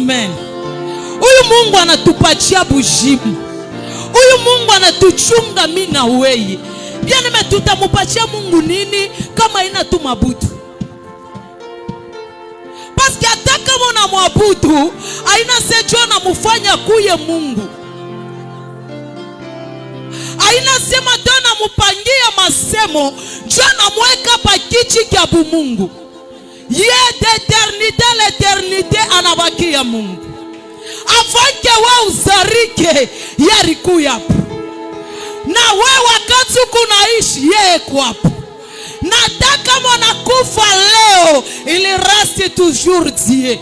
Amen. Huyu Mungu anatupatia bujimu. Huyu Mungu anatuchunga mimi na wewe. Bien tutamupatia Mungu nini kama ina tu mabudu? Parce que hata kama unamwabudu, aina sejo na mufanya kuye Mungu. Aina sema tena mupangia masemo, jana mweka pa kichi kya bu Mungu. Ye d'éternité l'éternité anabakia Mungu. Avant que wa uzarike yarikuya. Na wewe wakati kunaishi yeye kwapo. Na hata kama nakufa leo, il reste toujours Dieu.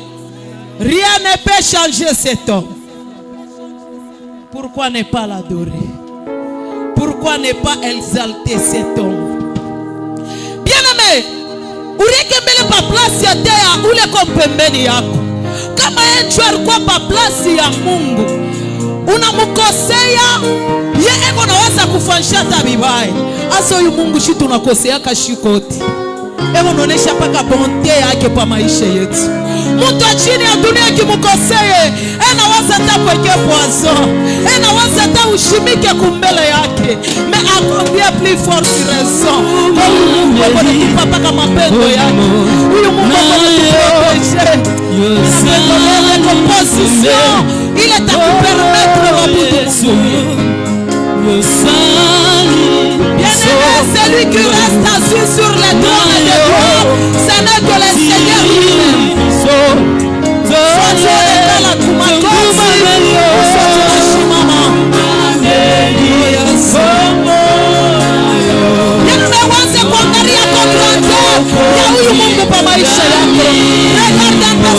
Rien ne peut changer cet homme. Pourquoi ne pas l'adorer? Pourquoi ne pas exalter cet homme? Bien-aimé, ureke mbele pa place ya tea ule kwa pembeni yako. Kama yeye alikuwa pa place ya Mungu, unamukosea yeye anaweza kufanyisha tabibaya. Asa huyu Mungu shi tunakosea kashikoti. Evo unaonesha paka bonte yake pa maisha yetu. Mtu chini ya dunia kimukosea, anaweza tapweke poison. Anaweza hata ushimike kumbele yake. Mais à combien plus forte raison. Huyu Mungu anatupa paka mapendo yake. Huyu Mungu anatupa composition. Il est à vous permettre de bien-aimé, celui qui reste assis sur le trône de gloire, ce n'est que le Seigneur lui-même. Regarde un peu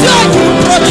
Dieu qui nous protège.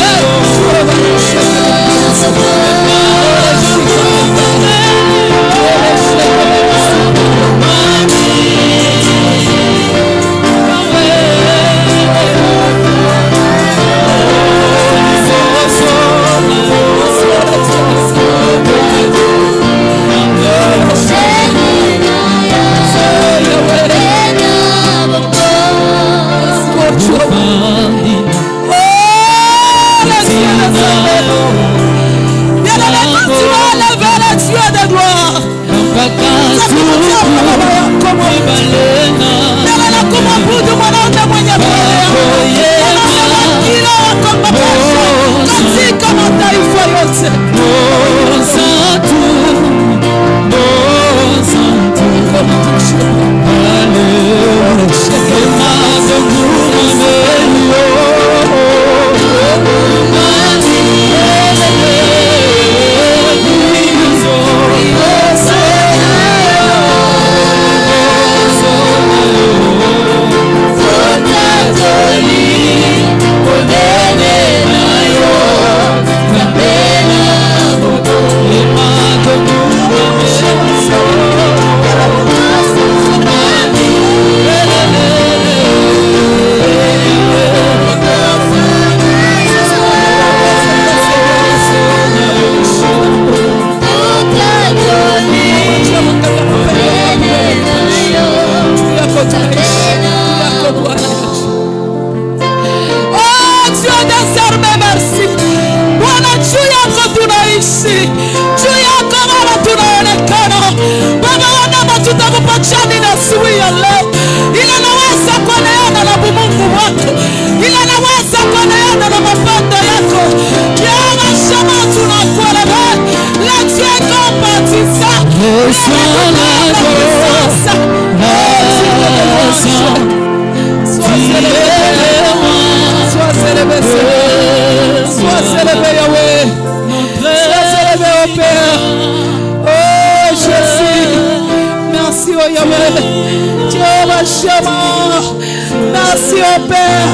Merci au Père,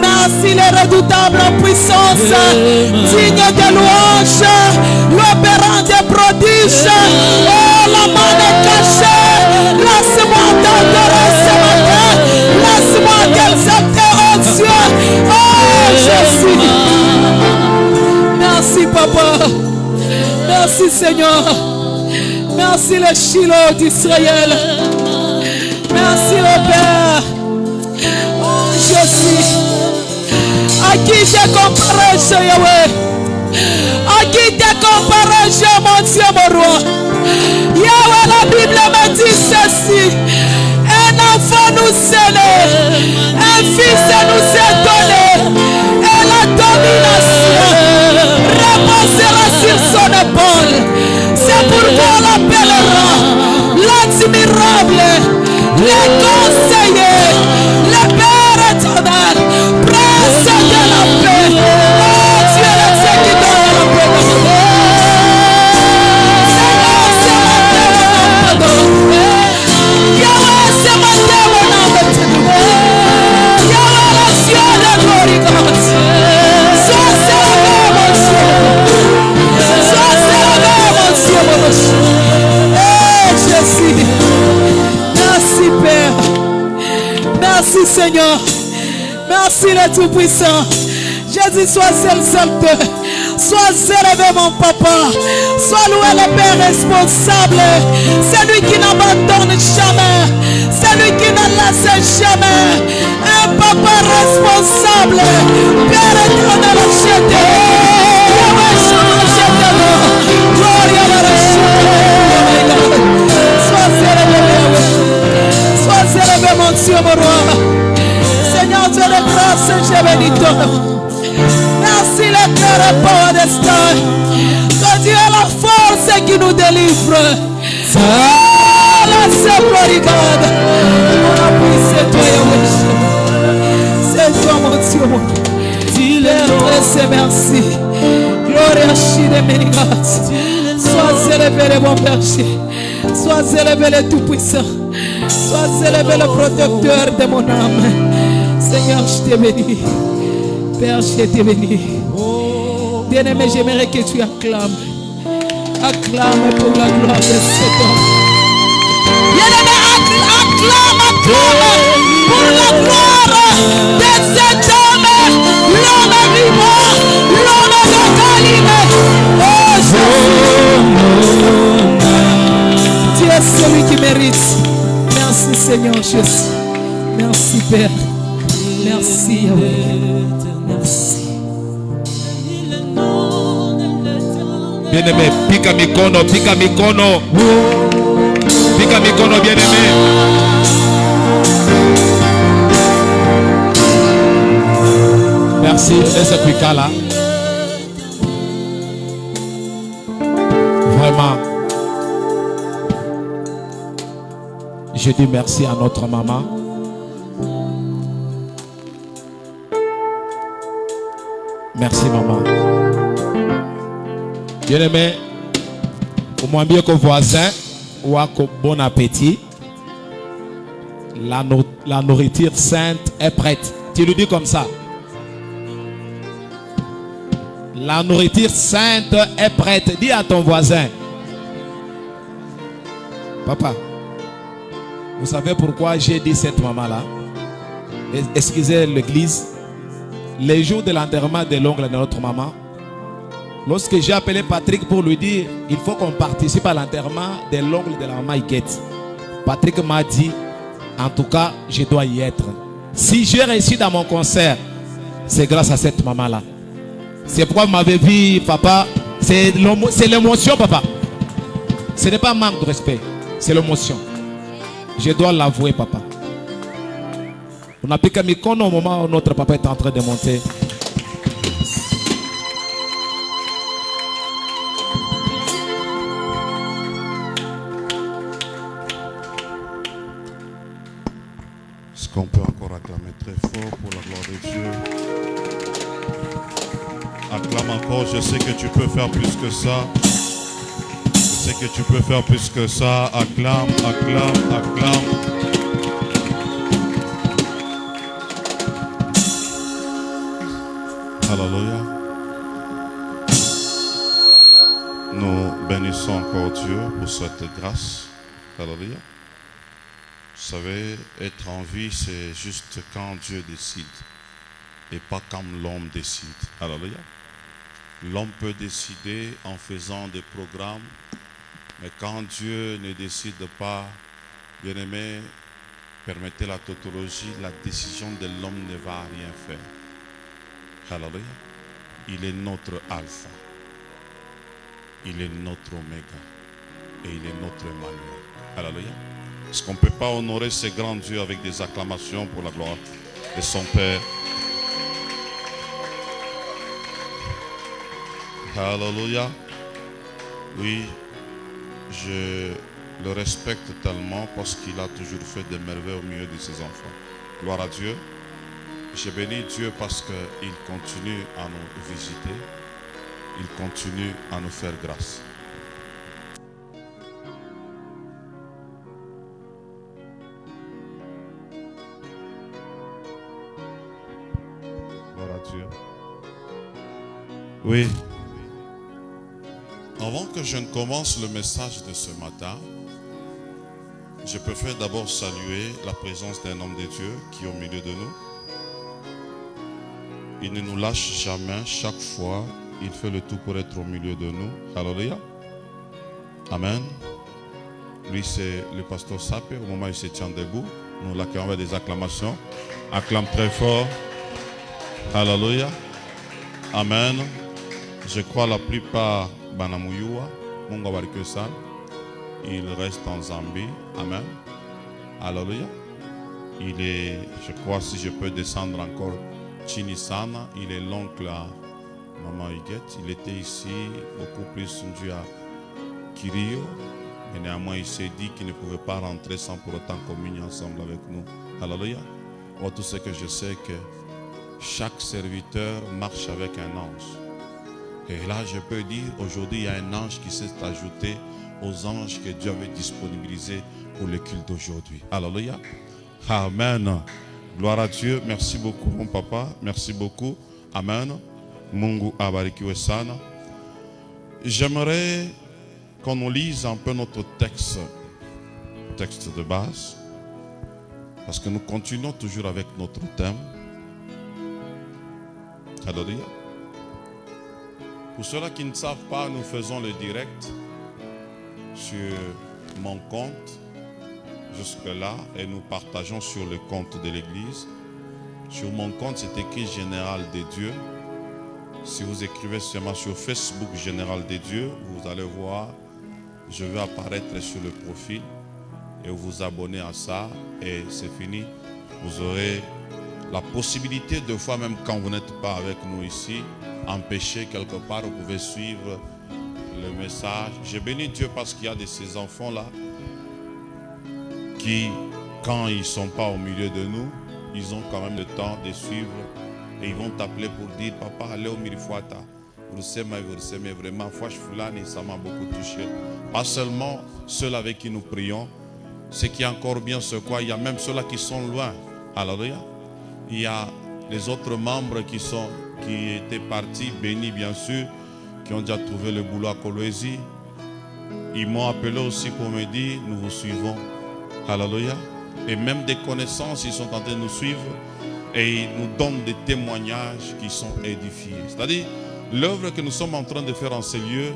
merci les redoutables en puissance, digne de louange, l'opérant des prodiges. Oh, la main est cachée, laisse-moi t'adorer ce matin, laisse-moi t'exalter, oh Dieu, oh Jésus. Merci Papa, merci Seigneur, merci le Shiloh d'Israël, merci au Père. Jésus, à qui t'es comparé, Yahweh? À qui t'es comparé, mon Dieu, mon roi? Yahweh, la Bible me dit ceci: un enfant nous est né, un fils nous est donné, et la domination reposera sur son épaule. C'est pourquoi on l'appellera l'admirable, le conseiller, le Père éternel, prince de la paix. Oh Dieu, le Dieu qui donne la paix. Seigneur, c'est ma terre, mon âme. Yahweh, c'est ma terre, mon âme. Yahweh, le Dieu de gloire. Sois célébré, mon Dieu. Sois célébré, mon Dieu, mon Dieu. Oh Jésus, merci Père. Merci Seigneur. Merci le Tout-Puissant. Jésus, sois exalté. Sois élevé mon papa. Sois loué le Père responsable. Celui qui n'abandonne jamais. Celui qui ne laisse jamais. Un papa responsable. Père éternel, je t'aime. Gloria à la sois élevé mon Dieu, mon roi. Seigneur Dieu de grâce, je bénis ton nom. Merci le cœur et pas destin. Que Dieu est la force qui nous délivre. Oh, la simple God. Mon appui, c'est toi, Yahweh. C'est toi, mon Dieu, mon Père, c'est merci. Gloria à Shide Menigat. Sois élevé le bon berger. Sois élevé le Tout-Puissant. Sois élevé le protecteur de mon âme. Seigneur, je te bénis. Père, je te bénis. Bien-aimé, j'aimerais que tu acclames. Acclame pour la gloire de cet homme. Bien-aimé, acclame pour la gloire de cet homme. L'homme vivant, l'homme de qualité. Oh Jésus. Tu es celui qui mérite. Merci Seigneur Jésus. Merci Père. Merci Yahweh. Merci. Bien-aimé, pika mikono, pika mikono. Pika mikono, bien-aimé. Merci, laisse pika là. Vraiment. Je dis merci à notre maman. Merci maman. Bien-aimé, au moins bien que voisin ou à bon appétit. La nourriture sainte est prête. Tu le dis comme ça. La nourriture sainte est prête. Dis à ton voisin. Papa, vous savez pourquoi j'ai dit cette maman-là? Excusez l'église. Les jours de l'enterrement de l'oncle de notre maman, lorsque j'ai appelé Patrick pour lui dire il faut qu'on participe à l'enterrement de l'oncle de la maman Iguette, Patrick m'a dit en tout cas je dois y être. Si j'ai réussi dans mon concert, c'est grâce à cette maman-là. C'est pourquoi vous m'avez vu, papa. C'est l'émotion, papa. Ce n'est pas un manque de respect, c'est l'émotion. Je dois l'avouer, papa. On a piqué Mikono au moment où notre papa est en train de monter. Est-ce qu'on peut encore acclamer très fort pour la gloire de Dieu? Acclame encore, je sais que tu peux faire plus que ça. Je sais que tu peux faire plus que ça. Acclame, acclame, acclame. Alléluia. Nous bénissons encore Dieu pour cette grâce. Alléluia. Vous savez, être en vie, c'est juste quand Dieu décide et pas quand l'homme décide. Alléluia. L'homme peut décider en faisant des programmes, mais quand Dieu ne décide pas, bien aimé, permettez la tautologie, la décision de l'homme ne va rien faire. Alléluia. Il est notre alpha. Il est notre oméga. Et il est notre Emmanuel. Alléluia. Est-ce qu'on ne peut pas honorer ce grand Dieu avec des acclamations pour la gloire de son Père? Alléluia. Oui, je le respecte tellement parce qu'il a toujours fait des merveilles au milieu de ses enfants. Gloire à Dieu. Je bénis Dieu parce qu'il continue à nous visiter. Il continue à nous faire grâce. Gloire à Dieu. Oui. Avant que je ne commence le message de ce matin, je préfère d'abord saluer la présence d'un homme de Dieu qui est au milieu de nous. Il ne nous lâche jamais, chaque fois, il fait le tout pour être au milieu de nous. Alléluia. Amen. Lui, c'est le pasteur Sapé. Au moment où il se tient debout, nous l'accueillons avec des acclamations. Acclame très fort. Alléluia. Amen. Je crois la plupart Banamuyua, Munga Warikesan, il reste en Zambie. Amen. Alléluia. Il est, je crois, si je peux descendre encore, Chinisana, il est l'oncle à Maman Iguette. Il était ici beaucoup plus dû à Kirio. Et néanmoins, il s'est dit qu'il ne pouvait pas rentrer sans pour autant communier ensemble avec nous. Alléluia. Oh, tout ce que je sais que chaque serviteur marche avec un ange. Et là, je peux dire, aujourd'hui, il y a un ange qui s'est ajouté aux anges que Dieu avait disponibilisés pour le culte d'aujourd'hui. Alléluia. Amen. Gloire à Dieu. Merci beaucoup, mon papa. Merci beaucoup. Amen. Mungu abarikiwe sana. J'aimerais qu'on nous lise un peu notre texte de base, parce que nous continuons toujours avec notre thème. Alléluia. Pour ceux-là qui ne savent pas, nous faisons le direct sur mon compte jusque-là et nous partageons sur le compte de l'église. Sur mon compte, c'est écrit Général des Dieux. Si vous écrivez seulement sur Facebook Général des Dieux, vous allez voir, je vais apparaître sur le profil et vous abonnez à ça et c'est fini. Vous aurez la possibilité de fois, même quand vous n'êtes pas avec nous ici, empêcher quelque part, vous pouvez suivre le message. J'ai béni Dieu parce qu'il y a de ces enfants-là qui, quand ils ne sont pas au milieu de nous, ils ont quand même le temps de suivre et ils vont t'appeler pour dire papa, allez au Mirifuata. Vous savez, vraiment, Fulani, ça m'a beaucoup touché. Pas seulement ceux avec qui nous prions, ce qui est encore bien, c'est quoi? Il y a même ceux-là qui sont loin. Alléluia. Il y a les autres membres qui étaient partis, bénis bien sûr, qui ont déjà trouvé le boulot à Kolwezi. Ils m'ont appelé aussi pour me dire, nous vous suivons. Alléluia. Et même des connaissances, ils sont en train de nous suivre et ils nous donnent des témoignages qui sont édifiés. C'est-à-dire, l'œuvre que nous sommes en train de faire en ces lieux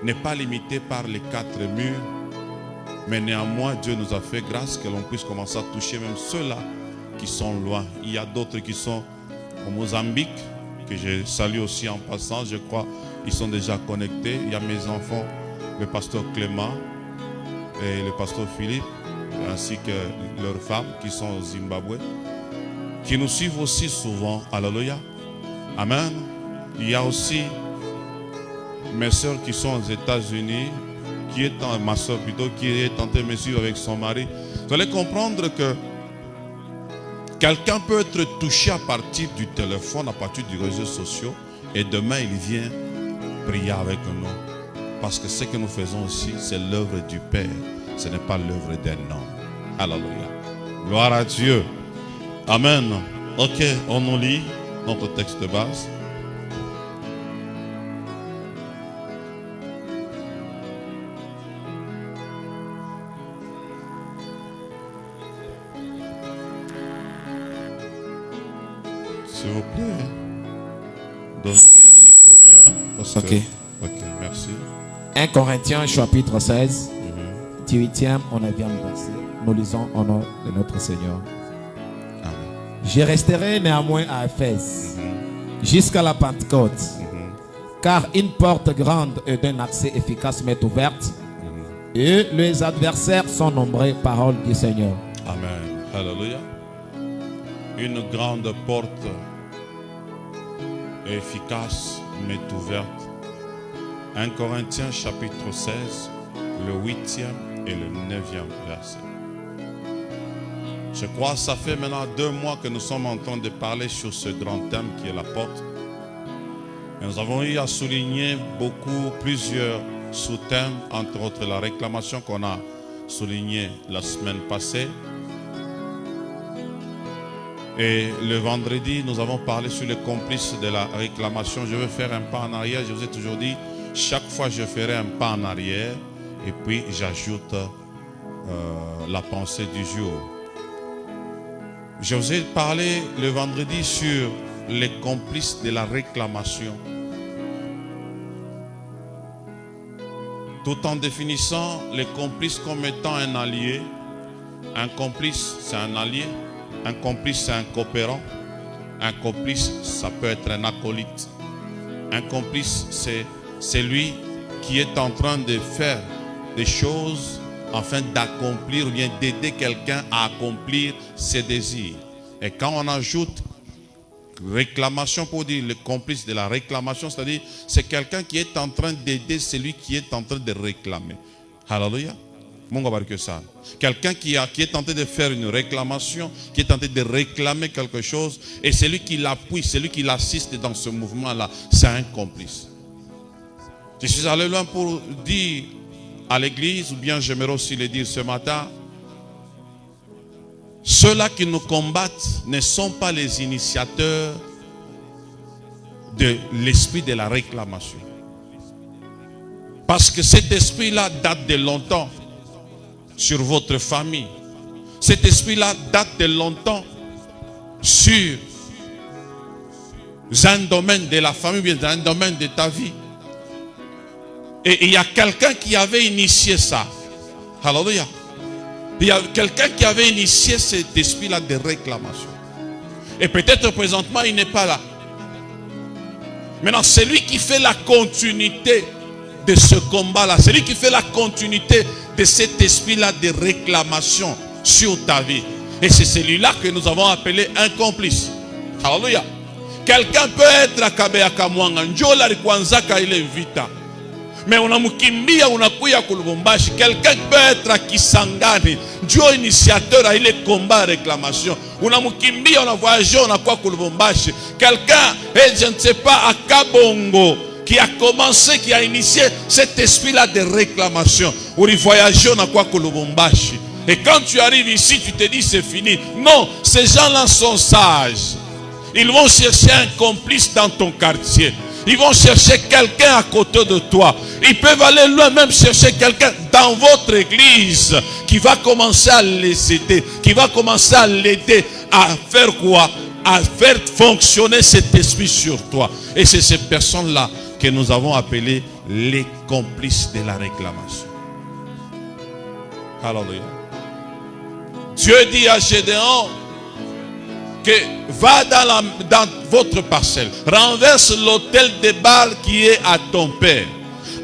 n'est pas limitée par les 4 murs, mais néanmoins, Dieu nous a fait grâce que l'on puisse commencer à toucher même ceux-là qui sont loin. Il y a d'autres qui sont au Mozambique, que je salue aussi en passant, je crois, ils sont déjà connectés. Il y a mes enfants, le pasteur Clément et le pasteur Philippe, ainsi que leurs femmes qui sont au Zimbabwe, qui nous suivent aussi souvent. Alléluia. Amen. Il y a aussi mes soeurs qui sont aux États-Unis, ma soeur plutôt, qui est en train de me suivre avec son mari. Vous allez comprendre que quelqu'un peut être touché à partir du téléphone, à partir des réseaux sociaux, et demain il vient prier avec nous. Parce que ce que nous faisons aussi, c'est l'œuvre du Père. Ce n'est pas l'œuvre d'un homme. Alléluia. Gloire à Dieu. Amen. Ok, on nous lit notre texte de base. S'il vous plaît, donnez-lui un micro bien. Parce Ok. Que... Ok, merci. 1 Corinthiens chapitre 16, 18e au 9e verset. Nous lisons au nom de notre Seigneur. Amen. Je resterai néanmoins à Éphèse jusqu'à la Pentecôte, car une porte grande et d'un accès efficace m'est ouverte, et les adversaires sont nombreux, parole du Seigneur. Amen. Alléluia. Une grande porte efficace m'est ouverte. 1 Corinthiens chapitre 16, le 8e et le 9e verset. Je crois que ça fait maintenant 2 mois que nous sommes en train de parler sur ce grand thème qui est la porte. Et nous avons eu à souligner plusieurs sous-thèmes, entre autres la réclamation qu'on a soulignée la semaine passée. Et le vendredi, nous avons parlé sur les complices de la réclamation. Je vais faire un pas en arrière. Je vous ai toujours dit, chaque fois je ferai un pas en arrière et puis j'ajoute la pensée du jour. Je vous ai parlé le vendredi sur les complices de la réclamation. Tout en définissant les complices comme étant un allié. Un complice, c'est un allié. Un complice, c'est un coopérant. Un complice, ça peut être un acolyte. Un complice, c'est celui qui est en train de faire des choses afin d'accomplir ou bien d'aider quelqu'un à accomplir ses désirs. Et quand on ajoute réclamation pour dire le complice de la réclamation, c'est-à-dire c'est quelqu'un qui est en train d'aider celui qui est en train de réclamer. Alléluia. Quelqu'un qui est en train de faire une réclamation, qui est en train de réclamer quelque chose, et celui qui l'appuie, celui qui l'assiste dans ce mouvement-là, c'est un complice. Je suis allé loin pour dire à l'église, ou bien j'aimerais aussi le dire ce matin, ceux-là qui nous combattent ne sont pas les initiateurs de l'esprit de la réclamation. Parce que cet esprit-là date de longtemps sur votre famille. Cet esprit-là date de longtemps sur un domaine de la famille, bien un domaine de ta vie. Et il y a quelqu'un qui avait initié ça. Alléluia. Il y a quelqu'un qui avait initié cet esprit-là de réclamation. Et peut-être présentement, il n'est pas là. Maintenant, c'est lui qui fait la continuité de ce combat-là. C'est lui qui fait la continuité de cet esprit-là de réclamation sur ta vie. Et c'est celui-là que nous avons appelé un complice. Alléluia. Quelqu'un peut être à Kabeaka Mwanga. Njola Rikwanzaka il est vita. Mais on a mukimbia, on a kuya kulubumbashi. Quelqu'un peut être à Kisangani. Dieu initiateur a il est combat réclamation. On a mukimbia, on a voyagé, on a quoi kulubumbashi. Quelqu'un, je ne sais pas, à Kabongo, qui a commencé, qui a initié cet esprit-là de réclamation. On y voyagé, on a quoi kulubumbashi. Et quand tu arrives ici, tu te dis c'est fini. Non, ces gens-là sont sages. Ils vont chercher un complice dans ton quartier. Ils vont chercher quelqu'un à côté de toi. Ils peuvent aller loin, même chercher quelqu'un dans votre église qui va commencer à les aider, qui va commencer à l'aider à faire quoi? À faire fonctionner cet esprit sur toi. Et c'est ces personnes-là que nous avons appelées les complices de la réclamation. Alléluia. Dieu dit à Gédéon que va dans votre parcelle, renverse l'autel de Baal qui est à ton père,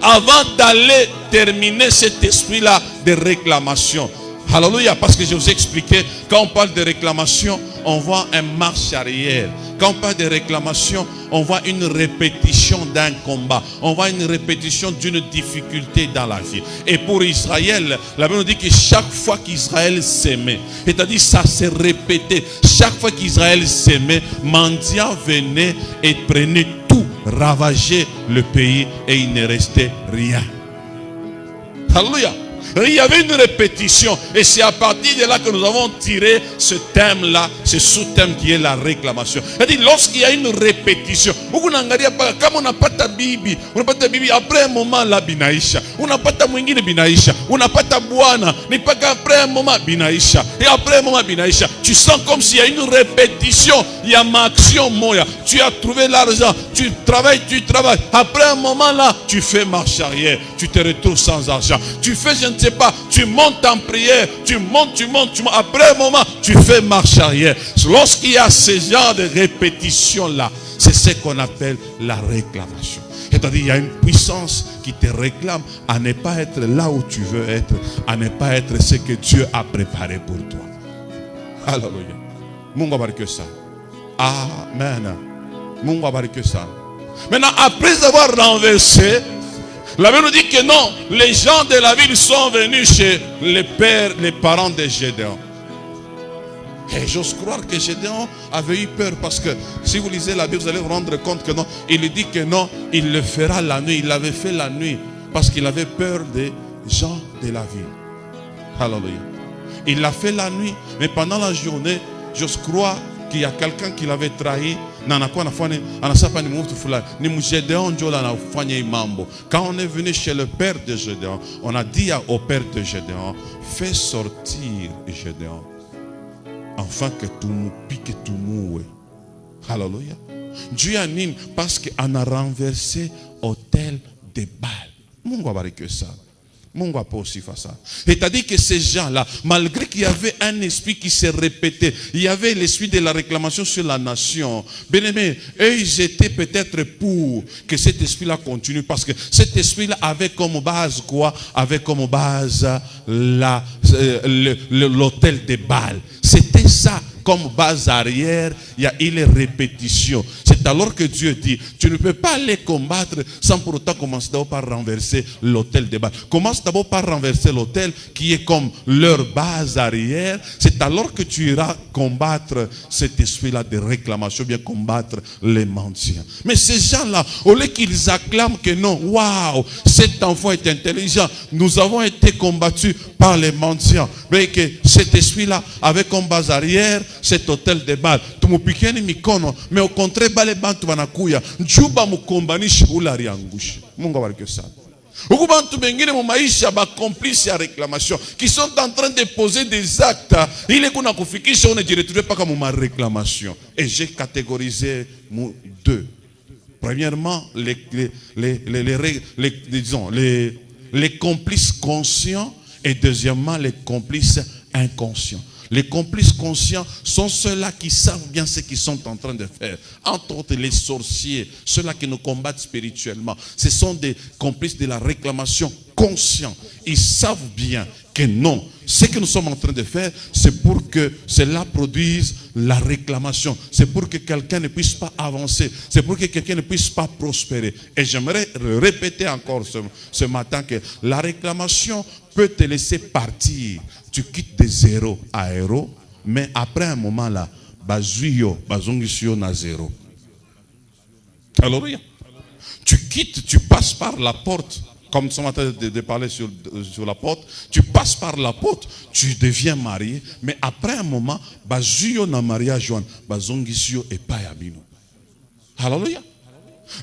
avant d'aller terminer cet esprit-là de réclamation. Alléluia, parce que je vous ai expliqué, quand on parle de réclamation, on voit un marche arrière. Quand on parle de réclamation, on voit une répétition d'un combat. On voit une répétition d'une difficulté dans la vie. Et pour Israël, la Bible nous dit que chaque fois qu'Israël s'aimait, c'est-à-dire ça s'est répété, chaque fois qu'Israël s'aimait, mendiants venaient et prenaient tout, ravageaient le pays et il ne restait rien. Alléluia. Il y avait une répétition et c'est à partir de là que nous avons tiré ce thème-là, ce sous-thème qui est la réclamation. C'est-à-dire lorsqu'il y a une répétition, comme on n'a pas ta Bible, après un moment là binaisha, on n'a pas ta mwingine binaisha, on n'a pas ta boana, mais pas qu'après un moment binaisha, et après un moment binaisha, tu sens comme s'il y a une répétition, il y a ma action moya, tu as trouvé l'argent, tu travailles, après un moment là, tu fais marche arrière, tu te retrouves sans argent, tu fais je ne sais pas, tu montes en prière, tu montes, après un moment, tu fais marche arrière. Lorsqu'il y a ce genre de répétition là, c'est ce qu'on appelle la réclamation. C'est-à-dire, il y a une puissance qui te réclame à ne pas être là où tu veux être, à ne pas être ce que Dieu a préparé pour toi. Alléluia. Mungu abariki ça. Amen. Mungu abariki ça. Maintenant, après avoir renversé, la Bible nous dit que non, les gens de la ville sont venus chez les parents de Gédéon. Et j'ose croire que Gédéon avait eu peur parce que si vous lisez la Bible, vous allez vous rendre compte que non, il dit que non, il le fera la nuit. Il l'avait fait la nuit parce qu'il avait peur des gens de la ville. Alléluia. Il l'a fait la nuit, mais pendant la journée, j'ose croire qu'il y a quelqu'un qui l'avait trahi. Quand on est venu chez le père de Gédéon, on a dit au père de Gédéon, fais sortir Gédéon, afin que tout nous pique tout nous. Alléluia. Dieu anime parce qu'on a renversé l'autel de Baal. Mungu abariki ça. Mungu a pas aussi fait ça. C'est-à-dire que ces gens-là, malgré qu'il y avait un esprit qui se répétait, il y avait l'esprit de la réclamation sur la nation. Bien aimé, eux ils étaient peut-être pour que cet esprit-là continue, parce que cet esprit-là avait comme base quoi? Avait comme base l'autel de Baal. C'était ça. Comme base arrière, il y a une répétition. C'est alors que Dieu dit, tu ne peux pas les combattre sans pour autant commencer d'abord par renverser l'autel de Baal. Commence d'abord par renverser l'autel qui est comme leur base arrière. C'est alors que tu iras combattre cet esprit-là de réclamation, bien combattre les mendiants. Mais ces gens-là, au lieu qu'ils acclament que non, waouh, cet enfant est intelligent, nous avons été combattus par les mendiants. Mais que cet esprit-là avait comme base arrière cet hôtel de Bâle. Tumupikeni mikono, mais au contraire, bale bantu banakuya. Njuba mukombanisha ula riangusha. Mungu abariki sana. Huku bantu bengine mu maisha ba complice ya réclamation qui sont en train de poser des actes. Il est kuna kufikisha on est retrouvé pas comme ma réclamation. Et j'ai catégorisé deux. Premièrement, les complices conscients et deuxièmement, les complices inconscients. Les complices conscients sont ceux-là qui savent bien ce qu'ils sont en train de faire. Entre autres, les sorciers, ceux-là qui nous combattent spirituellement. Ce sont des complices de la réclamation conscients. Ils savent bien que non. Ce que nous sommes en train de faire, c'est pour que cela produise la réclamation. C'est pour que quelqu'un ne puisse pas avancer. C'est pour que quelqu'un ne puisse pas prospérer. Et j'aimerais répéter encore ce matin que la réclamation peut te laisser partir. Tu quittes de 0 à héros, mais après un moment là, bazuyo, bazongisio na 0. Alléluia. Tu quittes, tu passes par la porte. Comme nous sommes en train de parler sur la porte, tu passes par la porte, tu deviens marié, mais après un moment, bazuyo na mariage, bazongisio et pas yabino. Alléluia.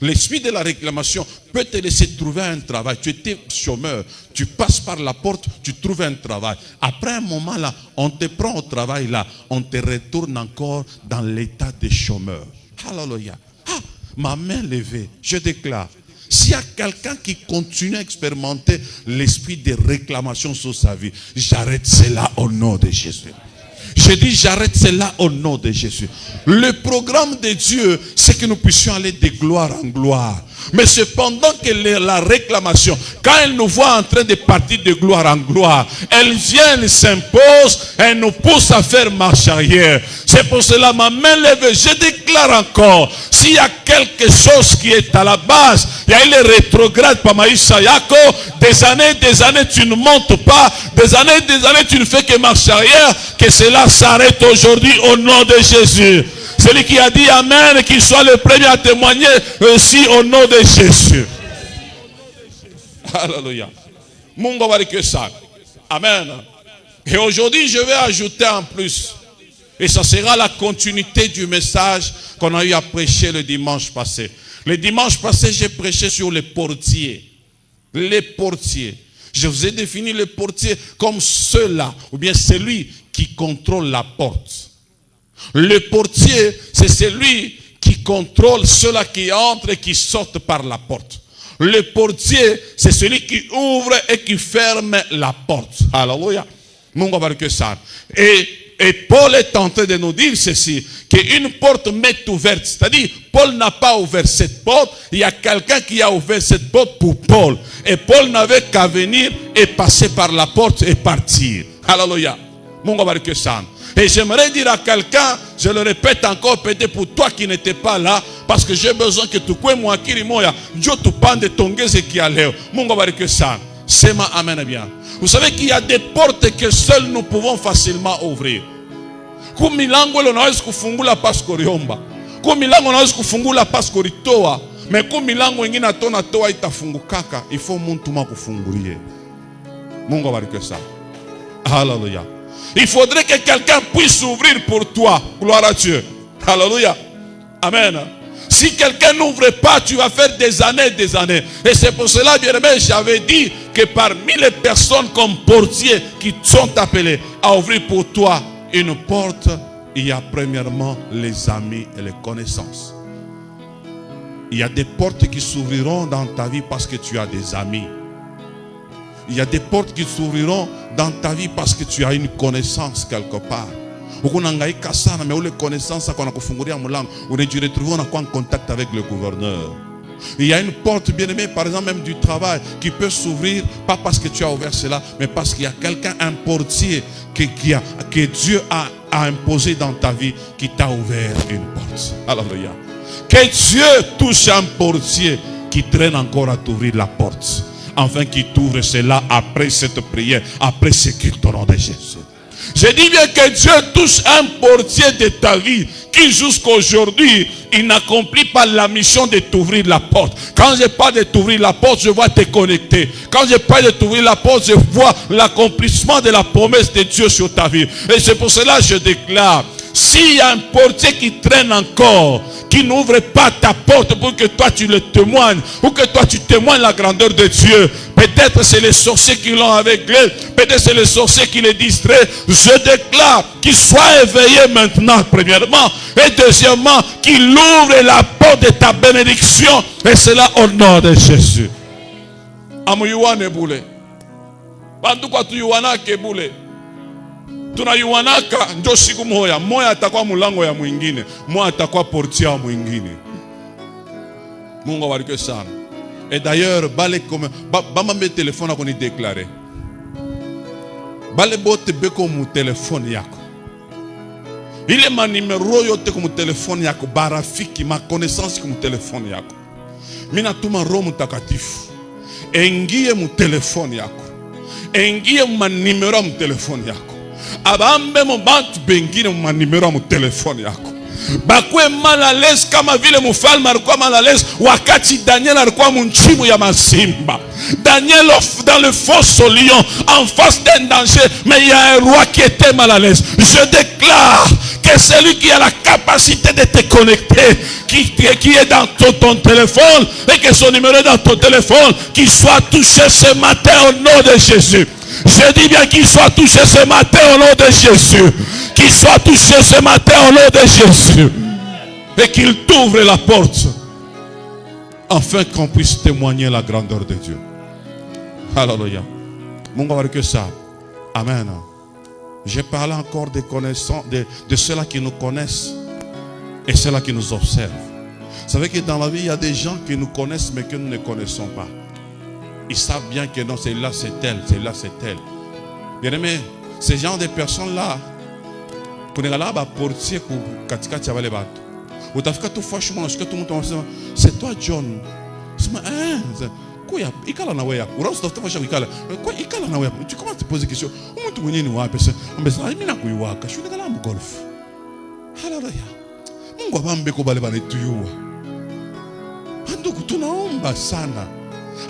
L'esprit de la réclamation peut te laisser trouver un travail. Tu étais chômeur, tu passes par la porte, tu trouves un travail. Après un moment là, on te prend au travail là, on te retourne encore dans l'état de chômeur. Alléluia. Ah, ma main levée, je déclare. S'il y a quelqu'un qui continue à expérimenter l'esprit de réclamation sur sa vie, j'arrête cela au nom de Jésus. Je dis j'arrête cela au nom de Jésus. Le programme de Dieu, c'est que nous puissions aller de gloire en gloire. Mais cependant que la réclamation, quand elle nous voit en train de partir de gloire en gloire, elle vient, elle s'impose, elle nous pousse à faire marche arrière. C'est pour cela ma main levée, je déclare encore, s'il y a quelque chose qui est à la base, il y a eu les rétrogrades par Maïssa Yako, des années tu ne montes pas, des années tu ne fais que marche arrière, que cela s'arrête aujourd'hui au nom de Jésus. Celui qui a dit Amen, qu'il soit le premier à témoigner aussi au nom de Jésus. Alléluia. Mungu abariki sana. Amen. Et aujourd'hui, je vais ajouter en plus. Et ça sera la continuité du message qu'on a eu à prêcher le dimanche passé. Le dimanche passé, j'ai prêché sur les portiers. Les portiers. Je vous ai défini les portiers comme ceux-là, ou bien celui qui contrôle la porte. Le portier, c'est celui qui contrôle ceux-là qui entrent et qui sortent par la porte. Le portier, c'est celui qui ouvre et qui ferme la porte. Alléluia. Mungu abariki sana. Et Paul est en train de nous dire ceci, qu'une porte m'est ouverte. C'est-à-dire, Paul n'a pas ouvert cette porte. Il y a quelqu'un qui a ouvert cette porte pour Paul. Et Paul n'avait qu'à venir et passer par la porte et partir. Alléluia. Mungu abariki sana. Et j'aimerais dire à quelqu'un, je le répète encore, peut-être pour toi qui n'étais pas là, parce que j'ai besoin que tu kwe mwakiri moya, njo tu pande tongeze qui a leo. Mungu abariki sana. Sema amen bien. Vous savez qu'il y a des portes que seuls nous pouvons facilement ouvrir. Kumilango unaweza kufungula pasco riomba. Kumilango unaweza kufungula pasco ritoa. Mais kumilango ingine atona toa itafungukaka, il faut muntu makufungulie. Mungu abariki sana. Hallelujah. Il faudrait que quelqu'un puisse ouvrir pour toi. Gloire à Dieu. Alléluia. Amen. Si quelqu'un n'ouvre pas, tu vas faire des années. Et c'est pour cela, bien aimé, j'avais dit que parmi les personnes comme portiers qui sont appelées à ouvrir pour toi une porte, il y a premièrement les amis et les connaissances. Il y a des portes qui s'ouvriront dans ta vie parce que tu as des amis. Il y a des portes qui s'ouvriront dans ta vie parce que tu as une connaissance quelque part. Mais où les connaissances qu'on a kufungulia mulango, on est dû retrouver en contact avec le gouverneur. Il y a une porte, bien aimée, par exemple même du travail, qui peut s'ouvrir, pas parce que tu as ouvert cela, mais parce qu'il y a quelqu'un, un portier que Dieu a imposé dans ta vie, qui t'a ouvert une porte. Alléluia. Que Dieu touche un portier qui traîne encore à t'ouvrir la porte. Enfin qu'il t'ouvre cela après cette prière, après ce culte au nom de Jésus. Je dis bien que Dieu touche un portier de ta vie qui jusqu'aujourd'hui, il n'accomplit pas la mission de t'ouvrir la porte. Quand je parle de t'ouvrir la porte, je vois te connecter. Quand je parle de t'ouvrir la porte, je vois l'accomplissement de la promesse de Dieu sur ta vie. Et c'est pour cela que je déclare, S'il y a un portier qui traîne encore, qui n'ouvre pas ta porte pour que toi tu le témoignes, ou que toi tu témoignes la grandeur de Dieu, peut-être c'est les sorciers qui l'ont aveuglé, peut-être c'est les sorciers qui les distraient. Je déclare qu'il soit éveillé maintenant, premièrement, et deuxièmement, qu'il ouvre la porte de ta bénédiction, et cela au nom de Jésus. Amuyuane boule. Bantu kwa tuyuwana kebule. Tunayuwanaka ndio siku moja. Moja atakuwa mulango ya mwingine, moja atakuwa portier ya mwingine. Mungu abariki sana. Et d'ailleurs, bale comme bama me téléphone akoni déclarer. Bale bote beko mu téléphone yako. Ile ma numéro yote ku mu téléphone yako, barafiki ma connaissance ku mu téléphone yako. Mina tuma Roho Mtakatifu. Engie mu téléphone yako. Engie ma numéro mu téléphone yako. Abambe mo bantu bengine mu numéro mu téléphone yako. Bakwe mal à l'aise kama vile mfalme alikuwa mal à l'aise wakati Daniel alikuwa munchimu ya masimba. Daniel dans le fosse au lion, en face d'un danger, mais il y a un roi qui était mal à l'aise. Je déclare que celui qui a la capacité de te connecter, qui est dans ton téléphone, et que son numéro est dans ton téléphone, qu'il soit touché ce matin au nom de Jésus. Je dis bien qu'il soit touché ce matin au nom de Jésus. Qu'il soit touché ce matin au nom de Jésus. Et qu'il t'ouvre la porte. Afin qu'on puisse témoigner la grandeur de Dieu. Alléluia. Mon Dieu, que ça. Amen. J'ai parlé encore des connaissants, de ceux-là qui nous connaissent et ceux-là qui nous observent. Vous savez que dans la vie, il y a des gens qui nous connaissent mais que nous ne connaissons pas. Ils savent bien que non, c'est là, c'est elle, c'est là, c'est elle. Bien aimé, ces gens de personnes-là, c'est toi, John. Tu commences à te poser des questions.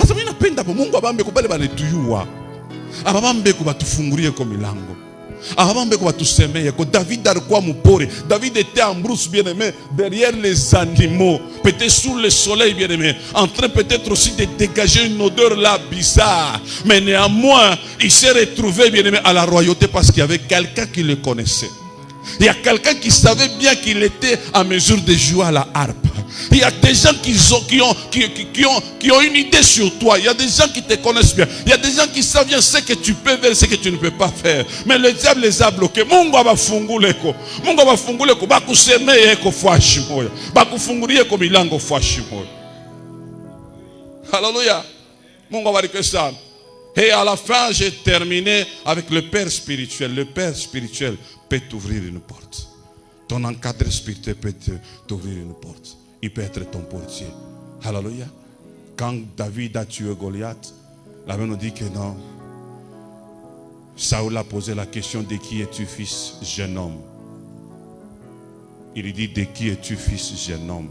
Asa mimi napenda kwa Mungu abambe kubale banetuyua. Abambe kubatufungulie kwa milango. Abambe kubatusemeye kwa David alikuwa mpore. David était en brousse bien-aimé derrière les animaux, peut-être sous le soleil bien-aimé, en train peut-être aussi de dégager une odeur là bizarre. Mais néanmoins, il s'est retrouvé bien-aimé à la royauté parce qu'il y avait quelqu'un qui le connaissait. Il y a quelqu'un qui savait bien qu'il était en mesure de jouer à la harpe. Il y a des gens qui ont une idée sur toi. Il y a des gens qui te connaissent bien. Il y a des gens qui savent bien ce que tu peux faire, ce que tu ne peux pas faire. Mais le diable les a bloqués. Mungu abafunguleko. Mungu abafunguleko. Bakusemeye eko fashi moya. Bakufungulie ko milango fashi moya. Alléluia. Mungu abariki sana. Et à la fin, j'ai terminé avec le Père spirituel. Le Père spirituel peut t'ouvrir une porte. Ton encadré spirituel peut t'ouvrir une porte. Il peut être ton portier. Alléluia. Quand David a tué Goliath, la Bible nous dit que non. Saül a posé la question: de qui es-tu fils, jeune homme? Il lui dit: de qui es-tu fils, jeune homme?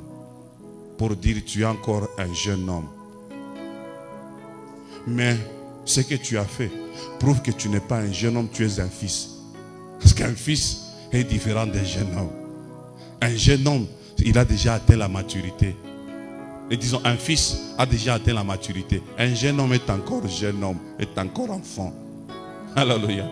Pour dire: tu es encore un jeune homme. Mais ce que tu as fait prouve que tu n'es pas un jeune homme, tu es un fils. Parce qu'un fils est différent d'un jeune homme. Un jeune homme, il a déjà atteint la maturité. Et disons, un fils a déjà atteint la maturité. Un jeune homme est encore jeune homme, est encore enfant. Alléluia.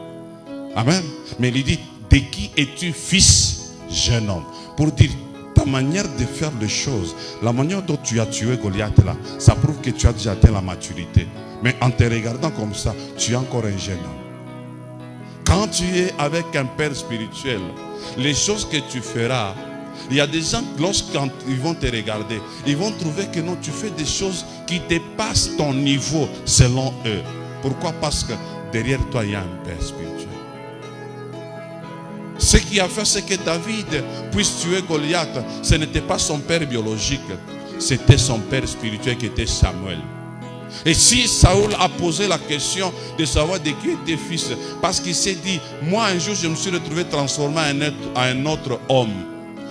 Amen. Mais il dit: de qui es-tu fils, jeune homme? Pour dire, ta manière de faire les choses, la manière dont tu as tué Goliath là, ça prouve que tu as déjà atteint la maturité. Mais en te regardant comme ça, tu es encore un jeune homme. Quand tu es avec un père spirituel, les choses que tu feras, il y a des gens, lorsqu'ils vont te regarder, ils vont trouver que non, tu fais des choses qui dépassent ton niveau selon eux. Pourquoi? Parce que derrière toi, il y a un père spirituel. Ce qui a fait, c'est que David puisse tuer Goliath. Ce n'était pas son père biologique, c'était son père spirituel qui était Samuel. Et si Saül a posé la question de savoir de qui était fils, parce qu'il s'est dit: moi un jour je me suis retrouvé transformé en un autre homme,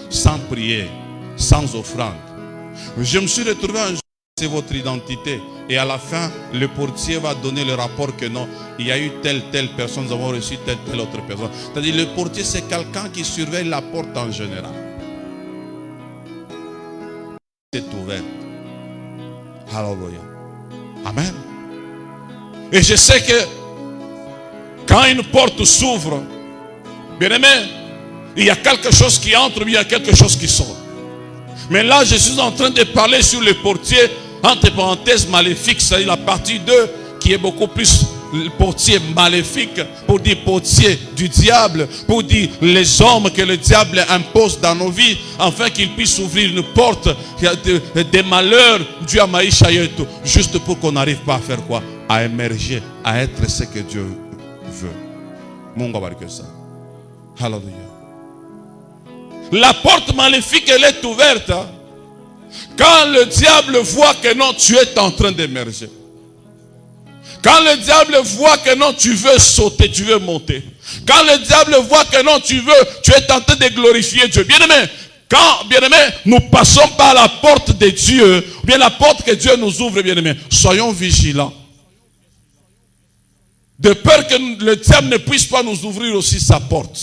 sans prière, sans offrande. Je me suis retrouvé un jour c'est votre identité. Et à la fin, le portier va donner le rapport que non, il y a eu telle personne, nous avons reçu telle autre personne. C'est-à-dire le portier, c'est quelqu'un qui surveille la porte en général. C'est ouvert. Alléluia. Amen. Et je sais que quand une porte s'ouvre, bien aimé, il y a quelque chose qui entre, il y a quelque chose qui sort. Mais là, je suis en train de parler sur le portier, entre parenthèses, maléfique, c'est la partie 2 qui est beaucoup plus le portier maléfique, pour dire portier du diable, pour dire les hommes que le diable impose dans nos vies, afin qu'ils puissent ouvrir une porte des malheurs, Dieu a maïcha yetu, juste pour qu'on n'arrive pas à faire quoi? À émerger, à être ce que Dieu veut. Mungu abariki ça. Alléluia. La porte maléfique, elle est ouverte. Quand le diable voit que non, tu es en train d'émerger. Quand le diable voit que non, tu veux sauter, tu veux monter. Quand le diable voit que non, tu es en train de glorifier Dieu. Bien-aimé, quand, bien-aimé, nous passons par la porte de Dieu, bien la porte que Dieu nous ouvre, bien-aimé, soyons vigilants. De peur que le diable ne puisse pas nous ouvrir aussi sa porte.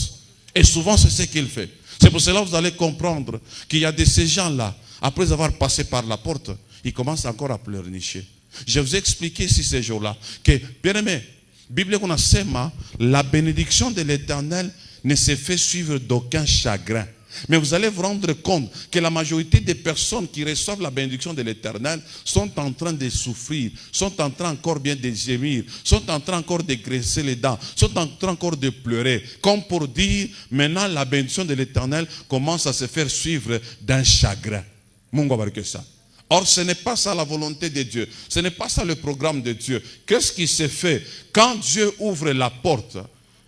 Et souvent, c'est ce qu'il fait. C'est pour cela que vous allez comprendre qu'il y a de ces gens-là, après avoir passé par la porte, ils commencent encore à pleurnicher. Je vous ai expliqué ici ces jours-là que, bien aimé, Bible qu'on a sema, la bénédiction de l'Éternel ne se fait suivre d'aucun chagrin. Mais vous allez vous rendre compte que la majorité des personnes qui reçoivent la bénédiction de l'Éternel sont en train de souffrir, sont en train encore bien de gémir, sont en train encore de graisser les dents, sont en train encore de pleurer. Comme pour dire, maintenant la bénédiction de l'Éternel commence à se faire suivre d'un chagrin. Mungu abariki ça. Or, ce n'est pas ça la volonté de Dieu. Ce n'est pas ça le programme de Dieu. Qu'est-ce qui se fait quand Dieu ouvre la porte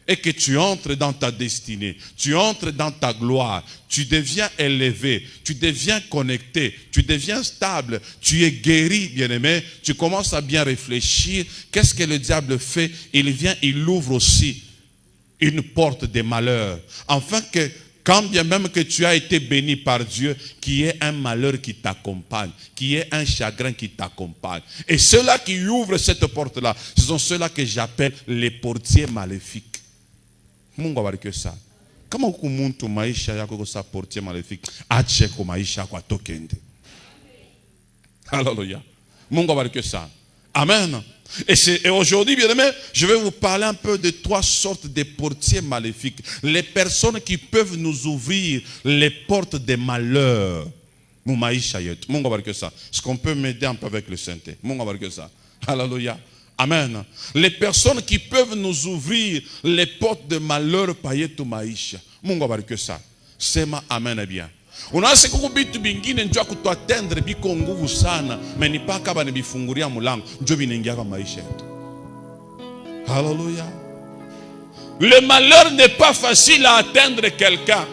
et que tu entres dans ta destinée, tu entres dans ta gloire, tu deviens élevé, tu deviens connecté, tu deviens stable, tu es guéri, bien-aimé, tu commences à bien réfléchir. Qu'est-ce que le diable fait? Il vient, il ouvre aussi une porte de malheur, afin que quand bien même que tu as été béni par Dieu, qu'il y ait un malheur qui t'accompagne, qu'il y ait un chagrin qui t'accompagne. Et ceux-là qui ouvrent cette porte-là, ce sont ceux-là que j'appelle les portiers maléfiques. Mungu abariki ça. Kama huku muntu maisha yako kosa portier maléfique, ache ko maisha kwa tokende. Alléluia. Mungu abariki ça. Amen. Et aujourd'hui, bien aimé, je vais vous parler un peu de 3 sortes de portiers maléfiques. Les personnes qui peuvent nous ouvrir les portes des malheurs. Mungu abariki ça. Est-ce qu'on peut m'aider un peu avec le Saint-Esprit? Mungu abariki ça. Alléluia. Amen. Les personnes qui peuvent nous ouvrir les portes de malheur payetu maisha. Mungu abariki ça. Sema amen et bien. Unaweza kukubitu bingine njoo kutuatendre biko nguvu sana, mais pas kama nibifungulia mulango njoo binaingia kwa maisha yetu. Alléluia. Le malheur n'est pas facile à atteindre quelqu'un.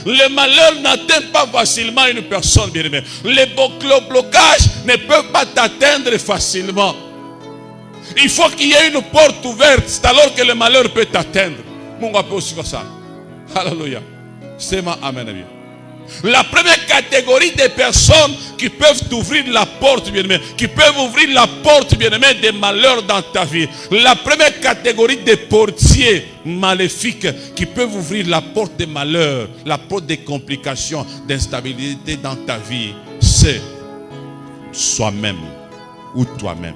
Le malheur n'atteint pas facilement une personne, bien aimé. Les blocages ne peuvent pas t'atteindre facilement. Il faut qu'il y ait une porte ouverte, c'est alors que le malheur peut t'atteindre. Mungu ape aussi comme ça. Alléluia. C'est ma amen. La première catégorie des personnes qui peuvent t'ouvrir la porte, bien-aimé, qui peuvent ouvrir la porte, bien-aimé, des malheurs dans ta vie. La première catégorie des portiers maléfiques qui peuvent ouvrir la porte des malheurs, la porte des complications, d'instabilité dans ta vie, c'est soi-même ou toi-même.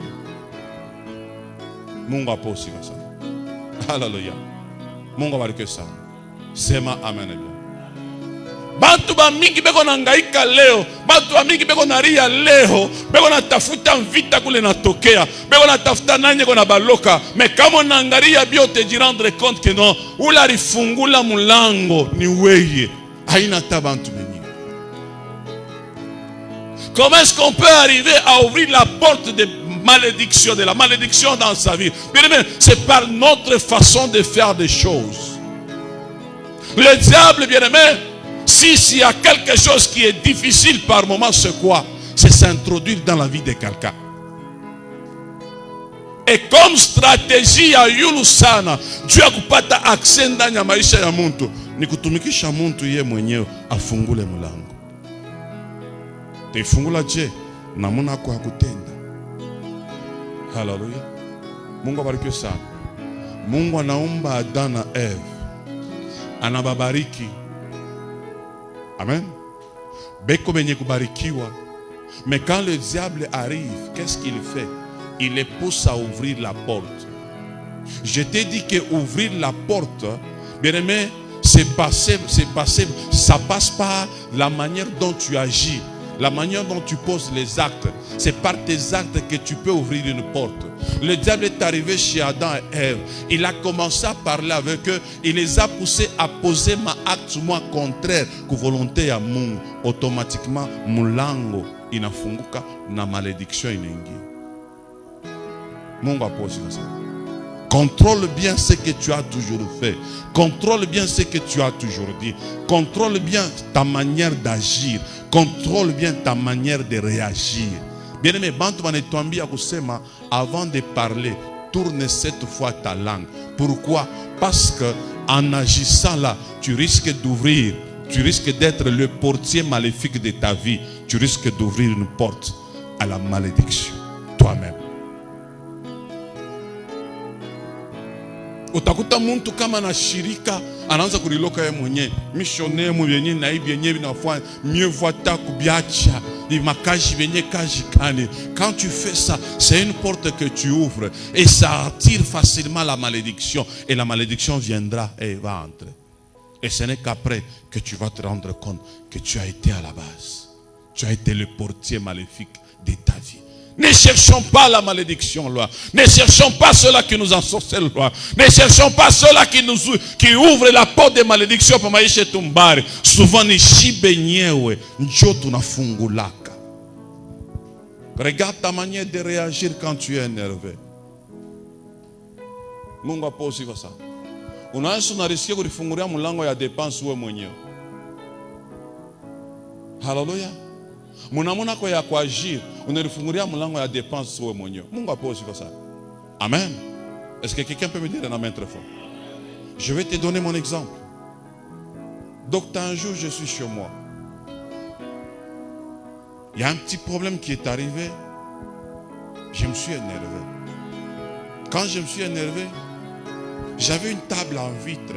Mungu ape aussi comme ça. Alléluia. Mungu abariki ça. C'est ma amen. Bantu ba mingi beko na ngaika leo, bantu ba mingi beko na ria leo, beko na tafuta vita kule natokea, beko na tafuta nanye kona baloka, mais kama unaangalia bio te rendre compte que non, ula rifungula mulango ni weye, haina ta bantu bengi. Comment est-ce qu'on peut arriver à ouvrir la porte de malédiction, de la malédiction dans sa vie? Bien aimé, c'est par notre façon de faire des choses. Le diable, bien aimé, s'il y a quelque chose qui est difficile par moment, c'est quoi? C'est s'introduire dans la vie de quelqu'un. Et comme stratégie à yulu sana, Dieu akupata accès ndani ya maisha ya muntu, ni kutumikisha muntu ye mwenyewe afungule mulango. Te fungula je, namuna yako ya kutenda. Haleluya. Mungu abariki sana. Mungu anaumba Adam na Eve, anababariki. Amen. Beko benye kubarikiwa. Mais quand le diable arrive, qu'est-ce qu'il fait? Il les pousse à ouvrir la porte. Je t'ai dit que ouvrir la porte, bien aimé, c'est passé, ça passe par la manière dont tu agis, la manière dont tu poses les actes. C'est par tes actes que tu peux ouvrir une porte. Le diable est arrivé chez Adam et Ève. Il a commencé à parler avec eux. Il les a poussés à poser ma acte moi contraire que volonté à Mungu. Automatiquement, mulango inafunguka na malédiction inengi. Mungu apose ça. Contrôle bien ce que tu as toujours fait. Contrôle bien ce que tu as toujours dit. Contrôle bien ta manière d'agir. Contrôle bien ta manière de réagir. Bien aimé, avant de parler, tourne cette fois ta langue. Pourquoi? Parce que en agissant là, tu risques d'ouvrir, tu risques d'être le portier maléfique de ta vie. Tu risques d'ouvrir une porte à la malédiction toi-même. Utakuta muntu kama na shirika anaanza kuliloka yeye mwenyewe missionnaire mwenyewe na hivi yenyewe vinafanya mieux vaut kubiacha makaji venye kaji kane. Quand tu fais ça, c'est une porte que tu ouvres et ça attire facilement la malédiction et la malédiction viendra et va entrer. Et ce n'est qu'après que tu vas te rendre compte que tu as été à la base. Tu as été le portier maléfique de ta vie. Ne cherchons pas la malédiction, loi. Ne cherchons pas ceux-là qui nous ensorcellent, loi. Ne cherchons pas ceux-là qui ouvrent la porte des malédictions pour maïche tumbari. Souvent, ni shibenyewe, njotu na fungulaka. Regarde ta manière de réagir quand tu es énervé. Mungu aposi kwa sana. Unaweza unarisikia kulifungulia mlango ya dépense wewe mwenyewe. Hallelujah. Munamuna kwa ya kuagir, unalifungulia mlango ya dépense wewe mwenyewe. Mungu aposi kwa sana. Amen. Est-ce que quelqu'un peut me dire un amen très fort? Je vais te donner mon exemple. Donc un jour je suis chez moi. Il y a un petit problème qui est arrivé. Je me suis énervé. Quand je me suis énervé, j'avais une table en vitre.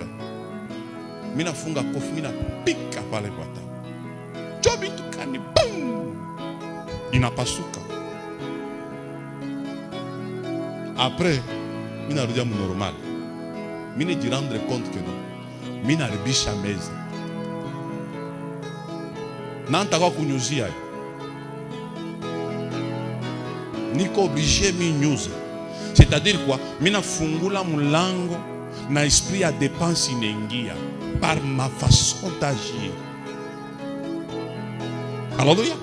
Mina funga kofi, mina pika pale kwa table. Jobi tukani, boum! Inapasuka. Après, mina rudia mu normal. Mina di rendre compte que non. Mina rebisha meza. Nanta kwa kunyuzia. Niko obligé mi news. C'est-à-dire quoi? Mina fungula mulango na esprit à dépense inengia par ma façon d'agir. Alléluia.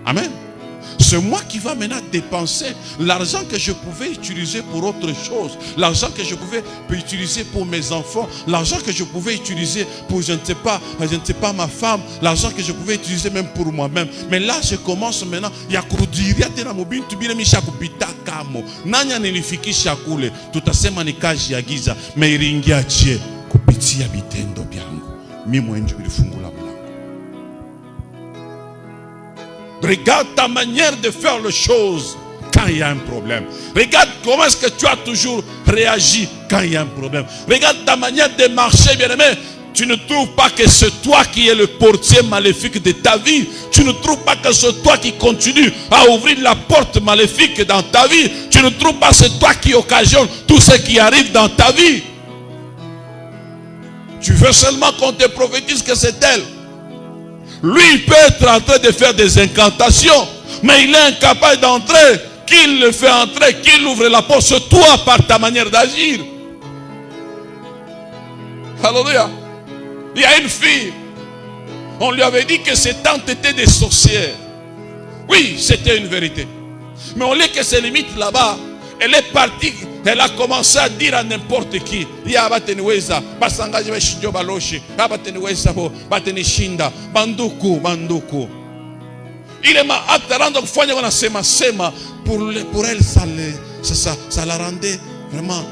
Amen. C'est moi qui va maintenant dépenser l'argent que je pouvais utiliser pour autre chose. L'argent que je pouvais utiliser pour mes enfants. L'argent que je pouvais utiliser pour, je ne sais pas, ma femme. L'argent que je pouvais utiliser même pour moi-même. Mais là, je commence maintenant. Il y a kurudiria tena mobile tubile misha kupita kamo. Nanya nilifikisha kule. Tutasema ni kazi ya giza. Meiringia chie. Kupitia bitendo byangu. Mimi mwenyewe nilifungula mlango. Regarde ta manière de faire les choses quand il y a un problème. Regarde comment est-ce que tu as toujours réagi quand il y a un problème. Regarde ta manière de marcher, bien-aimé. Tu ne trouves pas que c'est toi qui es le portier maléfique de ta vie. Tu ne trouves pas que c'est toi qui continue à ouvrir la porte maléfique dans ta vie. Tu ne trouves pas que c'est toi qui occasionne tout ce qui arrive dans ta vie. Tu veux seulement qu'on te prophétise que c'est elle. Lui, il peut être en train de faire des incantations, mais il est incapable d'entrer. Qu'il le fait entrer, qu'il ouvre la porte, c'est toi par ta manière d'agir. Alléluia. Il y a une fille, on lui avait dit que ses tantes étaient des sorcières. Oui, c'était une vérité. Mais on lit que ses limites là-bas, elle est partie. Elle a commencé à dire à n'importe qui. Il y a Bateniweza, Basangaji Shijo Baloshi, Bateniweza, Batenishinda, Banduku, Banduku. Il est ma acte à rendre fois qu'on a sema pour elle, ça la rendait vraiment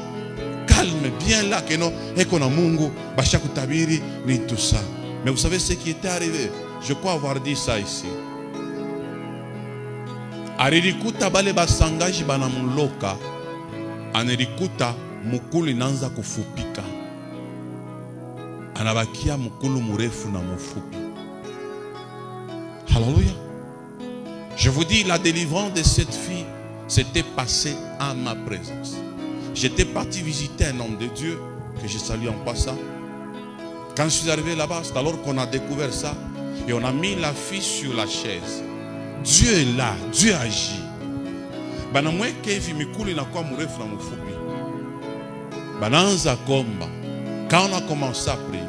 calme, bien là que non, et qu'on a Mungu, Bashaku Tabiri, ni tout ça. Mais vous savez ce qui était arrivé? Je crois avoir dit ça ici. Alilikuta bale basangaji banamuloka. Analikuta mukulu inaanza kufupika. Anabakia mukulu murefu na mufupi. Alléluia. Je vous dis, la délivrance de cette fille s'était passée en ma présence. J'étais parti visiter un homme de Dieu que je salue en passant. Quand je suis arrivé là-bas, c'est alors qu'on a découvert ça et on a mis la fille sur la chaise. Dieu est là, Dieu agit. Quand on a commencé à prier,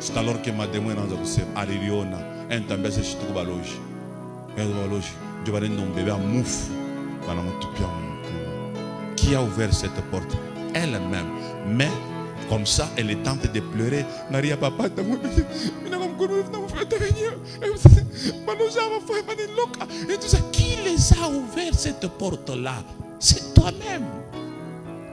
c'est alors que ma démon a dit Aliliona, un també c'est chito baloji. Baloji, je vais donner un bébé à mouf. Qui a ouvert cette porte? Elle-même. Mais comme ça, elle est tentée de pleurer. Naria papa, qui les a ouvert cette porte-là? C'est toi-même.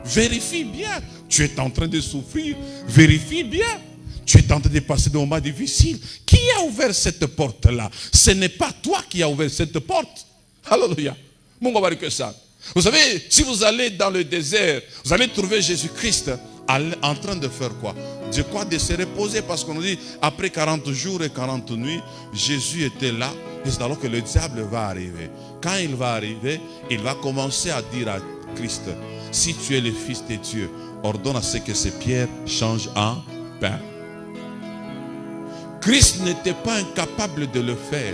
Vérifie bien. Tu es en train de souffrir. Vérifie bien. Tu es en train de passer des moments difficiles. Qui a ouvert cette porte-là? Ce n'est pas toi qui as ouvert cette porte. Alléluia. Mon gars, que ça. Vous savez, si vous allez dans le désert, vous allez trouver Jésus-Christ en train de faire quoi? De quoi? De se reposer, parce qu'on nous dit, après 40 jours et 40 nuits, Jésus était là, et c'est alors que le diable va arriver. Quand il va arriver, il va commencer à dire à Christ, si tu es le Fils de Dieu, ordonne à ce que ces pierres changent en pain. Christ n'était pas incapable de le faire,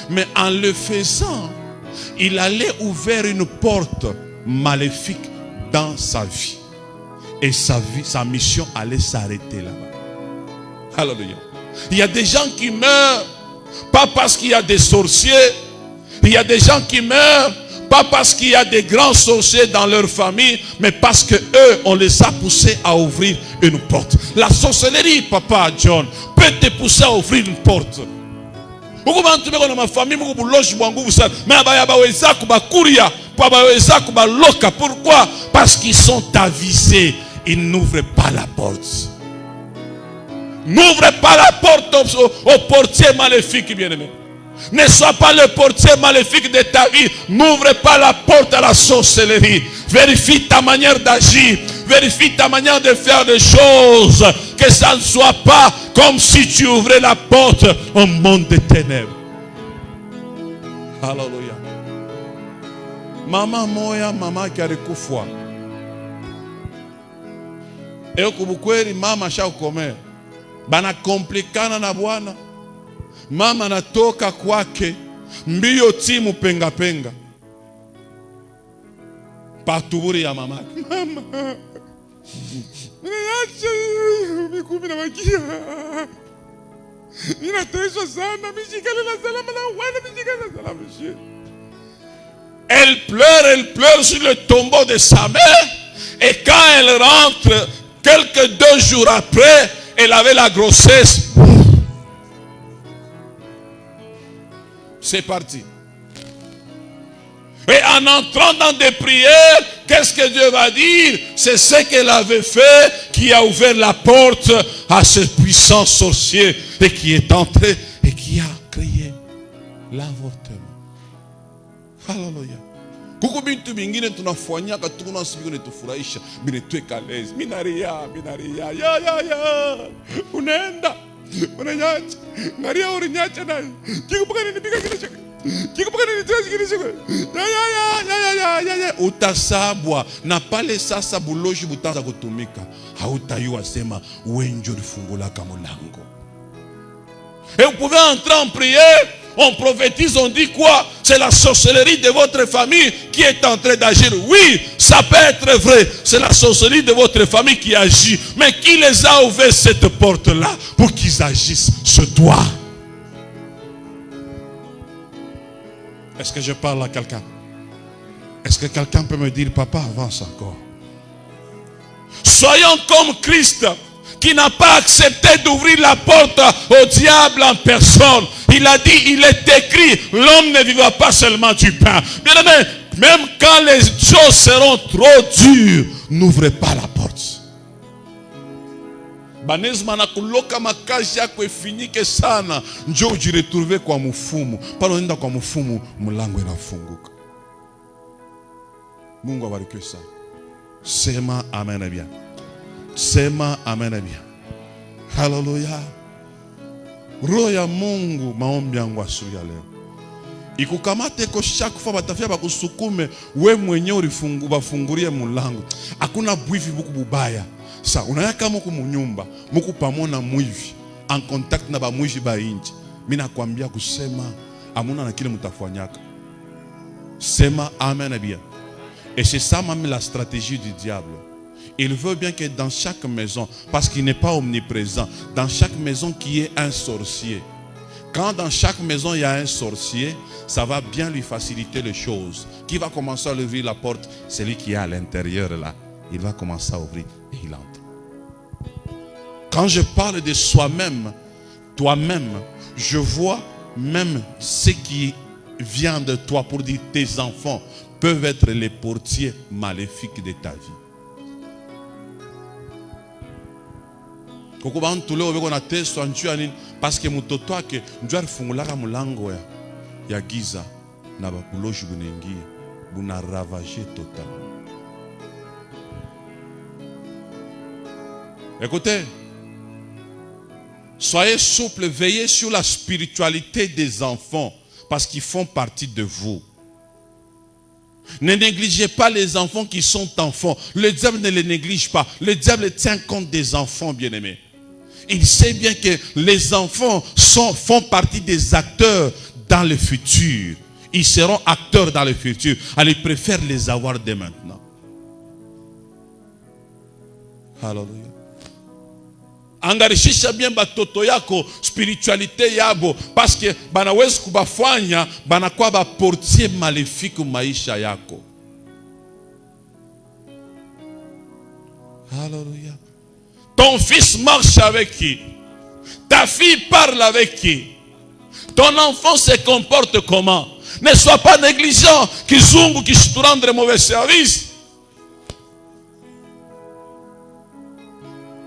mais en le faisant, il allait ouvrir une porte maléfique dans sa vie. Et sa mission allait s'arrêter là-bas. Alléluia. Il y a des gens qui meurent, pas parce qu'il y a des sorciers. Il y a des gens qui meurent, pas parce qu'il y a des grands sorciers dans leur famille, mais parce que eux, on les a poussés à ouvrir une porte. La sorcellerie, papa John, peut te pousser à ouvrir une porte. Pourquoi? Parce qu'ils sont avisés. Ils n'ouvrent pas la porte. N'ouvre pas la porte au portier maléfique, bien-aimé. Ne sois pas le portier maléfique de ta vie. N'ouvre pas la porte à la sorcellerie. Vérifie ta manière d'agir. Vérifie ta manière de faire des choses. Que ça ne soit pas comme si tu ouvrais la porte au monde des ténèbres. Alléluia. Maman moya, maman qui a recoufwa. Et au kubukweli mama shao kome. Bana komplikana na bwana. Mama natoka kwake. Mbio timu penga penga. Patuburi ya mama. Mama. Niache mikumi na magia. Ninateswa sana, mishikale na salama na wana mishikale na salama. Elle pleure sur le tombeau de sa mère. Et quand elle rentre, quelques 2 jours après, elle avait la grossesse. C'est parti. Et en entrant dans des prières, qu'est-ce que Dieu va dire? C'est ce qu'elle avait fait qui a ouvert la porte à ce puissant sorcier et qui est entré et qui a créé l'avortement. Alléluia. Kuko bintu bingine tunafanyaka tunasibiku netufurahisha binetweka lezi minaria ya unaenda unanyacha ngaria urinyacha naye kikupaka nipika kile chaka kikupaka nitezi kile chaka ya utasabwa na pale sasa buloji butanza kutumika hautayua sema wenjo lifungulaka mulango. Et vous pouvez entrer en prière. On prophétise, on dit quoi? C'est la sorcellerie de votre famille qui est en train d'agir. Oui, ça peut être vrai. C'est la sorcellerie de votre famille qui agit. Mais qui les a ouvert cette porte-là pour qu'ils agissent? C'est toi. Est-ce que je parle à quelqu'un? Est-ce que quelqu'un peut me dire, papa, avance encore? Soyons comme Christ, qui n'a pas accepté d'ouvrir la porte au diable en personne. Il a dit, il est écrit, l'homme ne vivra pas seulement du pain. Bien aimé, même quand les choses seront trop dures, n'ouvrez pas la porte. Banezma na kuloka makazi yako ifinike sana. Njoo ujiretrouve kwa mfumu. Pale unaenda kwa mfumu, mlango inafunguka. Mungu abariki sana. Sema amen bien. Sema amen bien. Hallelujah. Roho ya Mungu, maombi yangu asubuhi ya leo ikukamate ko chaque fois batafia bakusukume we mwenyewe bafungulie mulango. Hakuna bwivi buku bubaya. Sa unayaka muku munyumba, muku pamona mwivi, en contact na ba mwivi ba inji. Mimi nakwambia kusema amuna na kile mutafanyaka. Sema amen bien. Et c'est ça même la stratégie du diable. Il veut bien que dans chaque maison, parce qu'il n'est pas omniprésent, dans chaque maison qu'il y ait un sorcier. Quand dans chaque maison il y a un sorcier, ça va bien lui faciliter les choses. Qui va commencer à ouvrir la porte? Celui qui est à l'intérieur là. Il va commencer à ouvrir et il entre. Quand je parle de soi-même, toi-même, je vois même ce qui vient de toi pour dire tes enfants peuvent être les portiers maléfiques de ta vie. Parce que mutoto wake ndio alifungulaka mlango ya giza na bakuloshi bunengia buna ravager totalement. Écoutez, soyez souple, veillez sur la spiritualité des enfants parce qu'ils font partie de vous. Ne négligez pas les enfants qui sont enfants. Le diable ne les néglige pas. Le diable tient compte des enfants bien-aimés. Il sait bien que les enfants font partie des acteurs dans le futur. Ils seront acteurs dans le futur. Alors il préfère les avoir dès maintenant. Alléluia. Angarishisha bien batoto yako spiritualité yabo parce que banawezi kubafanya banakuwa ba portier maléfique maisha yako. Alléluia. Ton fils marche avec qui? Ta fille parle avec qui? Ton enfant se comporte comment? Ne sois pas négligent kizungu qui te rendre mauvais service.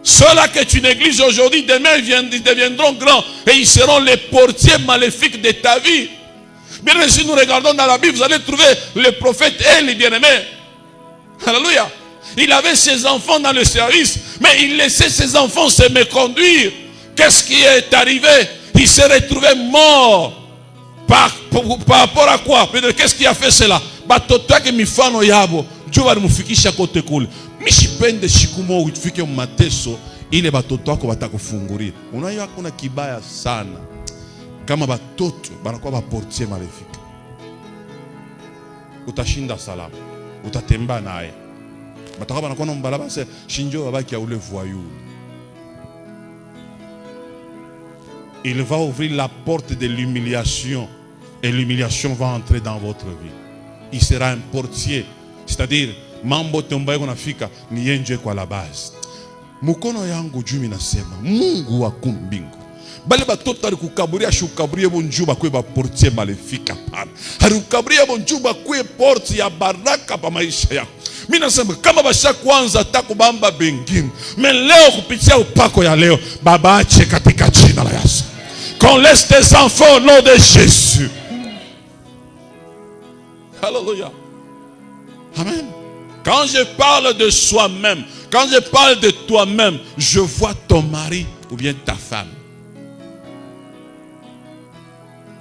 Ceux-là que tu négliges aujourd'hui, demain ils deviendront grands et ils seront les portiers maléfiques de ta vie. Bien sûr, si nous regardons dans la Bible, vous allez trouver le prophète Élie, bien-aimé. Alléluia. Il avait ses enfants dans le service, mais il laissait ses enfants se méconduire. Qu'est-ce qui est arrivé? Il s'est retrouvé mort. Par rapport à quoi? Qu'est-ce qui a fait cela? Batotake mifano yabo, Dieu va mufikisha kote kule. Mishipende shikumo uitfike mateso ile batoto wako batakufungulia. Unajua kuna kibaya sana kama batoto banakuwa ba portier maléfique. Utashinda salama, utatemba naye. Bataka banakuwa na mbalaba se shinjo babaki ya ule voyou. Il va ouvrir la porte de l'humiliation et l'humiliation va entrer dans votre vie. Il sera un portier, c'est-à-dire mambo tembaye kunafika ni yenje kwa la base. Mukono yangu juu minasema Mungu wa kumbingu bale batoto alikukaburia shukaburie bonjuba kwe ba portier maléfique hapana. Alikukaburia bonjuba kwe porte ya baraka pa maisha yako. Mimi nasema kama basha kwanza takubamba bengine, leo kupitia upako ya leo baba ache katika jina la Yesu. Qu'on laisse tes enfants au nom de Jésus. Alléluia. Amen. Quand je parle de soi-même, quand je parle de toi-même, je vois ton mari ou bien ta femme.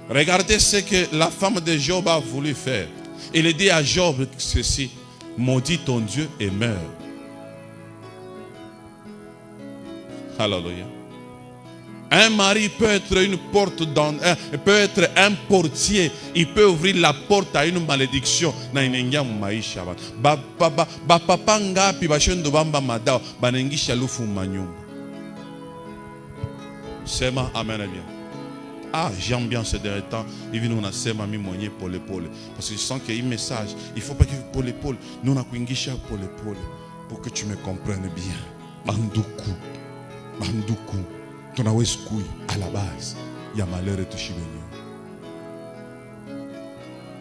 Regardez ce que la femme de Job a voulu faire. Il dit à Job ceci: maudis ton Dieu et meurs. Alléluia. Un mari peut être une porte peut être un portier. Il peut ouvrir la porte à une malédiction. Na inengia maisha ba papa ngapi bashendo bamba madao banengisha lufu manyumba. Sema amen bien. Ah, j'aime bien ce dernier temps. Il vient nous sema mi moyen pole pole parce que je sens qu'il y a un message. Il faut pas que pole pole nous na kuingisha pole pole pour que tu me comprennes bien. Banduku. Tunaweza kui à la base ya malheur et tushibeni.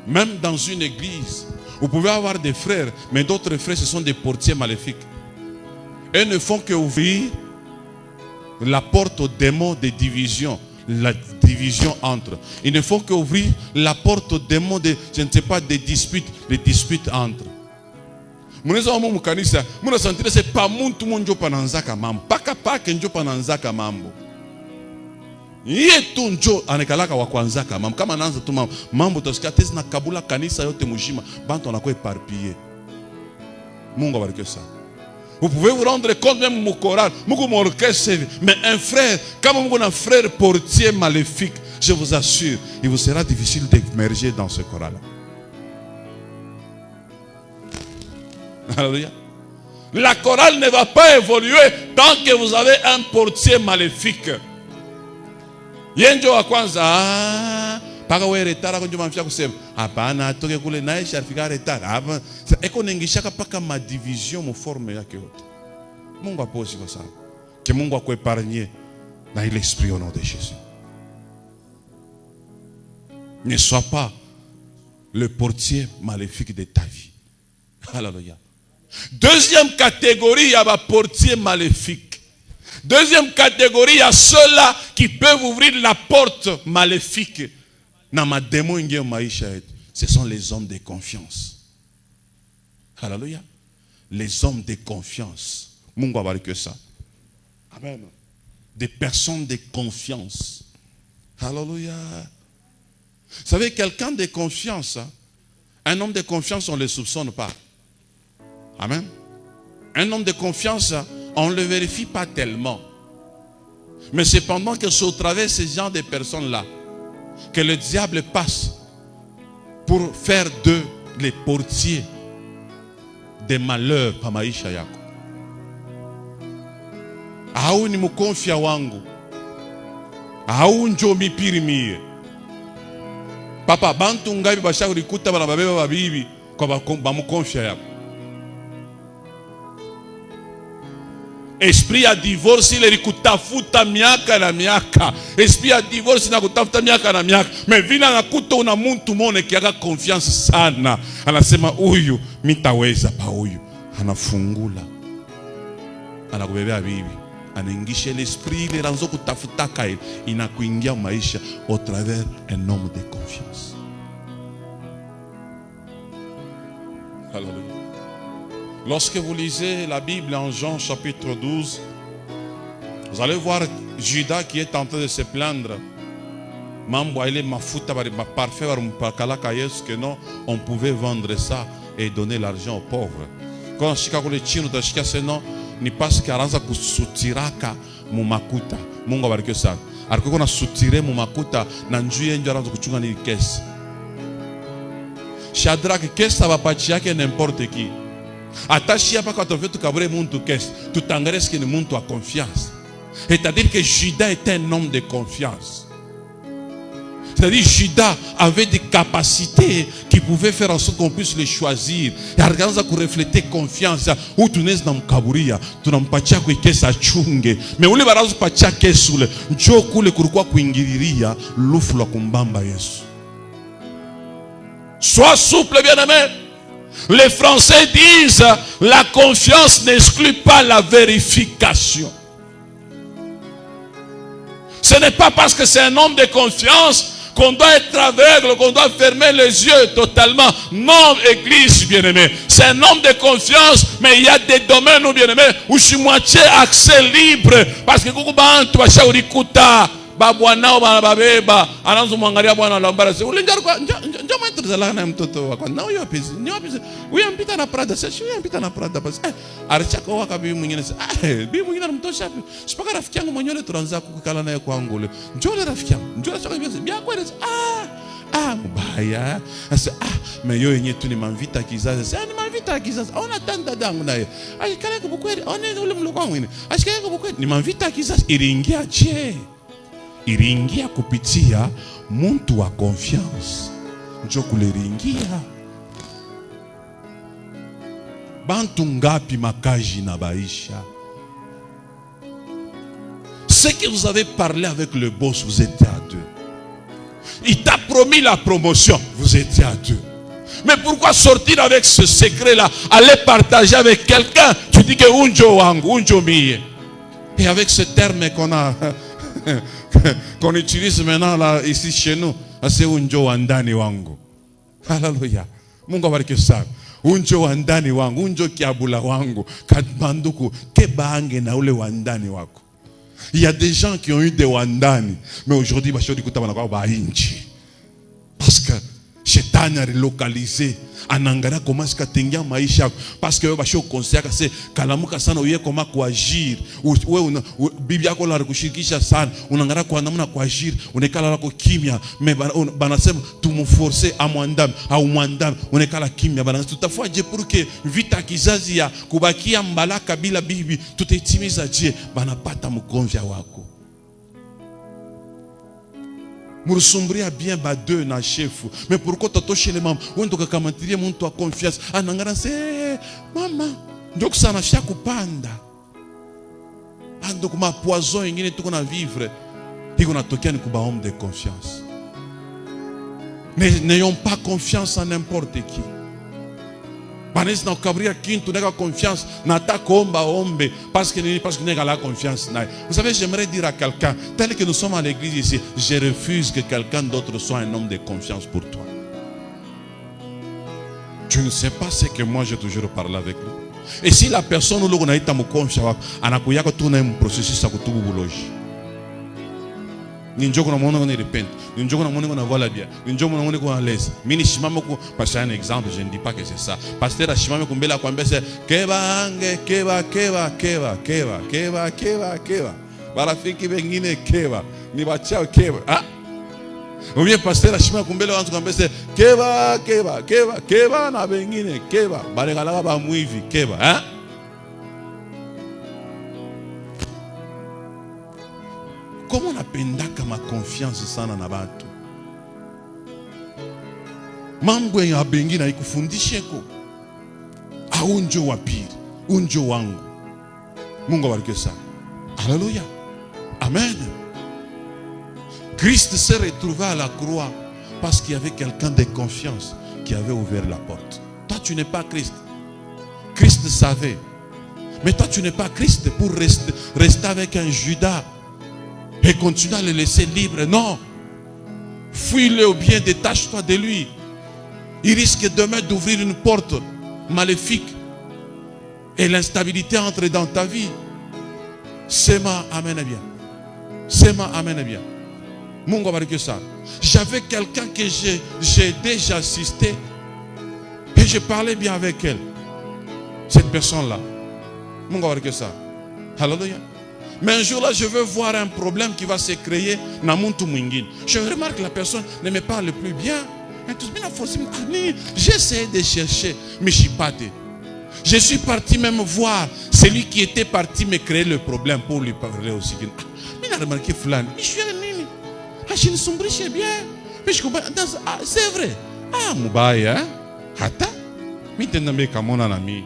Même dans une église, vous pouvez avoir des frères, mais d'autres frères ce sont des portiers maléfiques. Eux ne font que ouvrir la porte au démon des divisions. La division entre. Il ne faut qu'ouvrir la porte au démon de, je ne sais pas, des disputes, les disputes entre. Munaweza wamu mukanisa, muna santire se pa muntu munjo pananzaka mambo. Paka pake njo pananzaka mambo. Yeye tu njo anekalaka wa kwanzaka mambo. Kama anaanza tu mambo, mambo utasikia tezi na kabula kanisa yote mujima, bantu wanakuwa éparpillé. Mungu abariki sana. Vous pouvez vous rendre compte même mon choral, mon orchestre, mais un frère, comme un frère portier maléfique, je vous assure, il vous sera difficile d'émerger dans ce choral. Alléluia. La chorale ne va pas évoluer tant que vous avez un portier maléfique. Yenjo wa kwanza paka we retara konjo mamfia kusema hapana atoke kule naye sharifika retara hapa eko nengishaka paka ma division mu forme yake yote. Mungu aposi kwa sana que Mungu akuepargne dans l'esprit au nom de Jésus. Ne sois pas le portier maléfique de ta vie. Alléluia. Deuxième catégorie, il y a un portier maléfique. Deuxième catégorie, il y a ceux-là qui peuvent ouvrir la porte maléfique. Ce sont les hommes de confiance. Alléluia. Les hommes de confiance. Mungu abariki ça. Amen. Des personnes de confiance. Alléluia. Vous savez, quelqu'un de confiance, un homme de confiance, on ne le soupçonne pas. Amen. Un homme de confiance, on ne le vérifie pas tellement. Mais cependant que c'est au travers de ces gens de personnes-là que le diable passe pour faire d'eux les portiers des malheurs pa maisha yako. Au ni mukonfia wangu. Au njo mipirimie. Papa bantu ngabi bashaka likuta bana babeba babibi kwa ba mukonfia yako. Esprit ya divorce ile likutafuta miaka na miaka. Esprit ya divorce na kutafuta miaka na miaka. Mais vile anakuta una muntu mone kiaka confiance sana. Anasema huyu mitaweza pa huyu. Anafungula. Anakubebea bibi. Anaingisha l'esprit ile ranzo kutafuta kai inakuingia maisha au travers un homme de confiance. Alléluia. Lorsque vous lisez la Bible en Jean chapitre 12, vous allez voir Judas qui est en train de se plaindre. Mambo ile mafuta bari parfait bari mpakalaka Yesu que non, on pouvait vendre ça et donner l'argent aux pauvres. Quand shika kule chino tashika seno ni parce que aranza kusutiraka mu makuta. Mungu abariki sana. Alikuwa na sutire mu makuta na njuye ndio aranza kuchunga ni kesi. Shadrach kesa bapachi yake n'importe qui. Attaché à pas quand on veut tout cabrer muntu kesi. Tout engrais que ni muntu a confiance. C'est-à-dire que Judas était un homme de confiance. C'est-à-dire Judas avait des capacités qui pouvaient faire en sorte qu'on puisse les choisir. Et regardez ça pour refléter confiance. Où tu n'es dans Kaburia, tu n'as pas tcha que kesa chunge. Mais où les barazo pas tcha kesule. Njoku le kurukwa kuingiriria lufu la kumbamba Yesu. Sois souple, bien-aimé. Les Français disent la confiance n'exclut pas la vérification. Ce n'est pas parce que c'est un homme de confiance qu'on doit être aveugle, qu'on doit fermer les yeux totalement. Non, Église bien-aimée, c'est un homme de confiance, mais il y a des domaines où bien-aimé, où je suis moitié accès libre, parce que Kukuban, tu vas chaurikuta, babwana babeba, anaanza mwangalia bwana lambara sasa ule ndio ndio mtazalana na mtoto wako na huyo pesa ni wapi huyo mpita na Prada sasa huyo mpita na Prada basi alichaka waka bibi mwingine sasa bibi mwingine anamtosha sipaka rafiki yangu mwenyewe tunaanza kukala naye kwangu ule njoo le rafiki yangu njoo acha bibi bia kweli mbaya sasa mais yo yenyewe tu ni mavita kizazi sasa ni mavita kizazi ona tanda dangu naye ashikale kubukweli one ule mloko wangu ni ashikale kubukweli ni mavita kizazi iliingia je iliingia kupitia muntu wa confiance njo kuliringia bantu ngapi makaji na baisha. C'est que vous avez parlé avec le boss, vous étiez à deux. Il t'a promis la promotion, vous étiez à deux. Mais pourquoi sortir avec ce secret là, aller partager avec quelqu'un, tu dis que unjo wangu unjo miye. Et avec ce terme qu'on a, qu'on utilise maintenant là, ici chez nous, c'est unjo wa ndani wangu. Hallelujah. Mungu abariki sana. Unjo wa ndani wangu, unjo kiabula wangu, katmanduku, kebange na ule wa ndani wako. Il y a des gens qui ont eu des wandani, mais aujourd'hui, parce que Shetani a relocalisé. Anangara commence à tenir maisha parce que basho conseil c'est kalamuka sana uye koma kuagir wewe bibi yako la kushirikisha sana unangara kwa namna kuagir unekala lako kimya mais banasema tumforcer à mwandam au mwandam unekala kimya bana tutafaje pour que vita kizazi ya kubakia mbalaka bila bibi tutetimiza je banapata mkonvya wako. Murusumburia bien ba deux na chef. Mais pourquoi toto chez les mamans? On doit kamatiria muntu a confiance. Anangara c'est maman. Donc ça na chaque panda. Donc ma poison ingine tout qu'on a vivre. Et qu'on a toqué un homme de confiance. N'ayons pas confiance en n'importe qui. Parce que n'est la confiance. Vous savez, j'aimerais dire à quelqu'un, tel que nous sommes à l'église ici, je refuse que quelqu'un d'autre soit un homme de confiance pour toi. Tu ne sais pas ce que moi j'ai toujours parlé avec lui. Et si la personne où a été confiance, elle a tourné un processus à tout boulogi. Ninjoko na mwana on repent. Ninjoko na mwana on voit la bien. Ninjoko na mwana on laisse. Mini shimama ko parce un exemple, je ne dis pas que c'est ça. Pasteur a shimama ko mbela kwambia c'est keba ange keba. Barafiki wengine keba. Ni bachao keba. Ah. Ou bien pasteur a shimama ko mbela wantu kwambia c'est keba na wengine keba. Baregala ba muivi keba, hein? Comment on appelle ma confiance sana na batu? Mambo ya bengi na ikufundishe ko. Aunjo wa pili, unjo wangu. Mungu abariki sana. Alléluia. Amen. Christ s'est retrouvé à la croix parce qu'il y avait quelqu'un de confiance qui avait ouvert la porte. Toi tu n'es pas Christ. Christ savait. Mais toi tu n'es pas Christ pour rester avec un Judas et continue à le laisser libre. Non. Fuis-le ou bien détache-toi de lui. Il risque demain d'ouvrir une porte maléfique. Et l'instabilité entre dans ta vie. C'est ma amen bien. C'est ma amen bien. Mungu abariki ça. J'avais quelqu'un que j'ai déjà assisté. Et je parlais bien avec elle. Cette personne-là. Mungu abariki ça. Alléluia. Mais un jour là, je veux voir un problème qui va se créer dans mon tout mwingine. Je remarque que la personne ne me parle plus bien. J'essaie de chercher, mais je ne suis pas de. Je suis parti même voir celui qui était parti me créer le problème pour lui parler aussi. Mais il a remarqué Flan. Je ne sombris bien. Mais je comprends. C'est vrai. Ah, Moubaye, hein? Hata? Mais tu n'as pas mon ami.